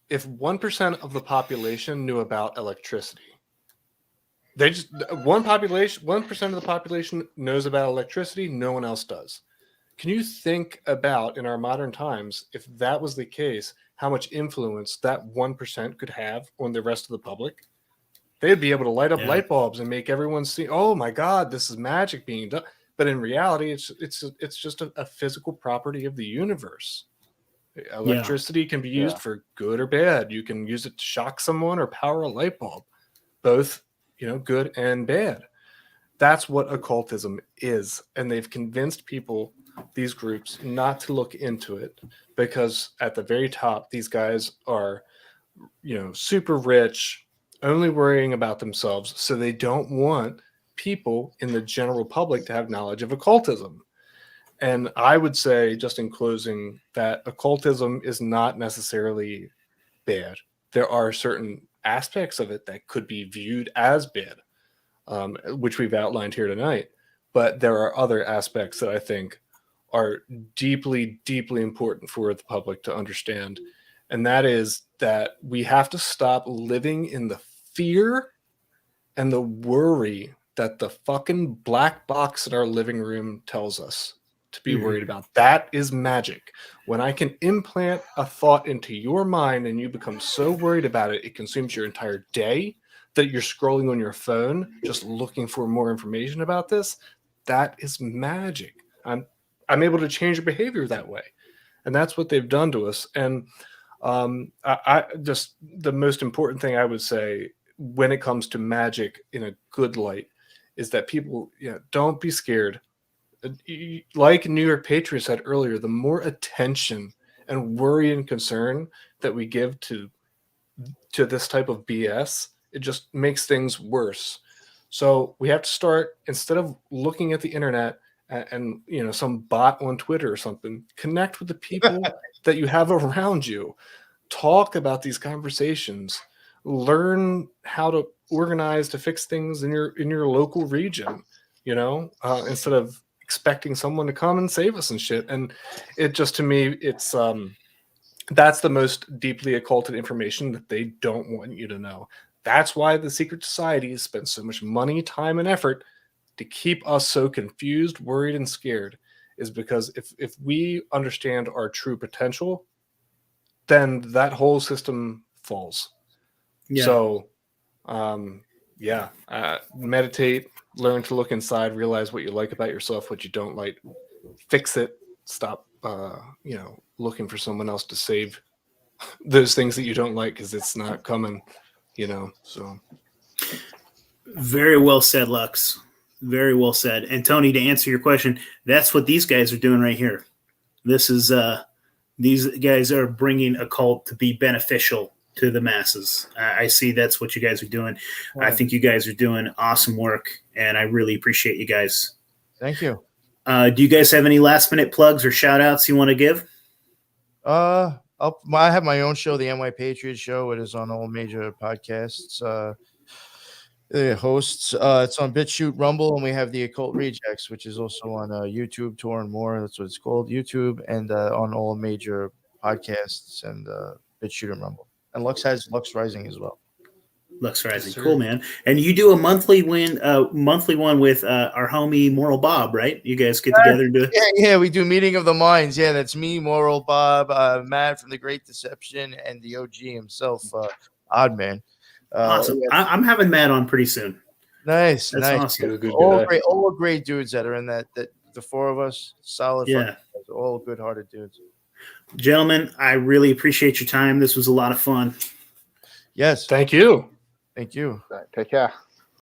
if 1% of the population knew about electricity. They just 1% of the population knows about electricity. No one else does. Can you think about in our modern times, if that was the case, how much influence that 1% could have on the rest of the public? They'd be able to light up light bulbs and make everyone see, oh my God, this is magic being done. But in reality, it's just a physical property of the universe. Electricity can be used for good or bad. You can use it to shock someone or power a light bulb, both, good and bad. That's what occultism is. And they've convinced people, these groups, not to look into it because at the very top, these guys are, super rich, only worrying about themselves. So they don't want people in the general public to have knowledge of occultism. And I would say, just in closing, that occultism is not necessarily bad. There are certain aspects of it that could be viewed as bad, which we've outlined here tonight. But there are other aspects that I think are deeply, deeply important for the public to understand. And that is that we have to stop living in the fear and the worry that the fucking black box in our living room tells us to be worried about. That is magic. When I can implant a thought into your mind and you become so worried about it, it consumes your entire day that you're scrolling on your phone, just looking for more information about this. That is magic. I'm able to change your behavior that way. And that's what they've done to us. And I just, the most important thing I would say when it comes to magic in a good light is that people, don't be scared. Like New York Patriot said earlier, the more attention and worry and concern that we give to this type of BS, it just makes things worse. So we have to start, instead of looking at the internet and some bot on Twitter or something, connect with the people that you have around you. Talk about these conversations. Learn how to organize to fix things in your local region. Instead of expecting someone to come and save us and shit. And it just, to me, it's that's the most deeply occulted information that they don't want you to know. That's why the secret societies spend so much money, time, and effort to keep us so confused, worried, and scared, is because if we understand our true potential, then that whole system falls. So, meditate, learn to look inside, realize what you like about yourself, what you don't like, fix it, stop, looking for someone else to save those things that you don't like, because it's not coming, so. Very well said, Lux. Very well said. And Tony, to answer your question, that's what these guys are doing right here. This is these guys are bringing occult to be beneficial to the masses. I see that's what you guys are doing. Right. I think you guys are doing awesome work, and I really appreciate you guys. Thank you. Do you guys have any last minute plugs or shout outs you want to give? I have my own show, the NY Patriot Show. It is on all major podcasts. Hosts. It's on BitChute, Rumble, and we have the Occult Rejects, which is also on YouTube, Tor and More. That's what it's called, YouTube, and on all major podcasts and BitChute and Rumble. And Lux has Lux Rising as well. Lux Rising, Yes, sir. cool, man. And you do a monthly one with our homie Moral Bob, right? You guys get together and do it. Yeah, we do Meeting of the Minds. Yeah, that's me, Moral Bob, Matt from The Great Deception, and the OG himself, Oddman. Awesome. Yeah. I'm having Matt on pretty soon. Nice, That's nice. awesome. Good All guy. great dudes that are in that the four of us, solid. Yeah. Fucking guys, all good-hearted dudes. Gentlemen, I really appreciate your time. This was a lot of fun. Yes, Thank you. thank you. All right, take care.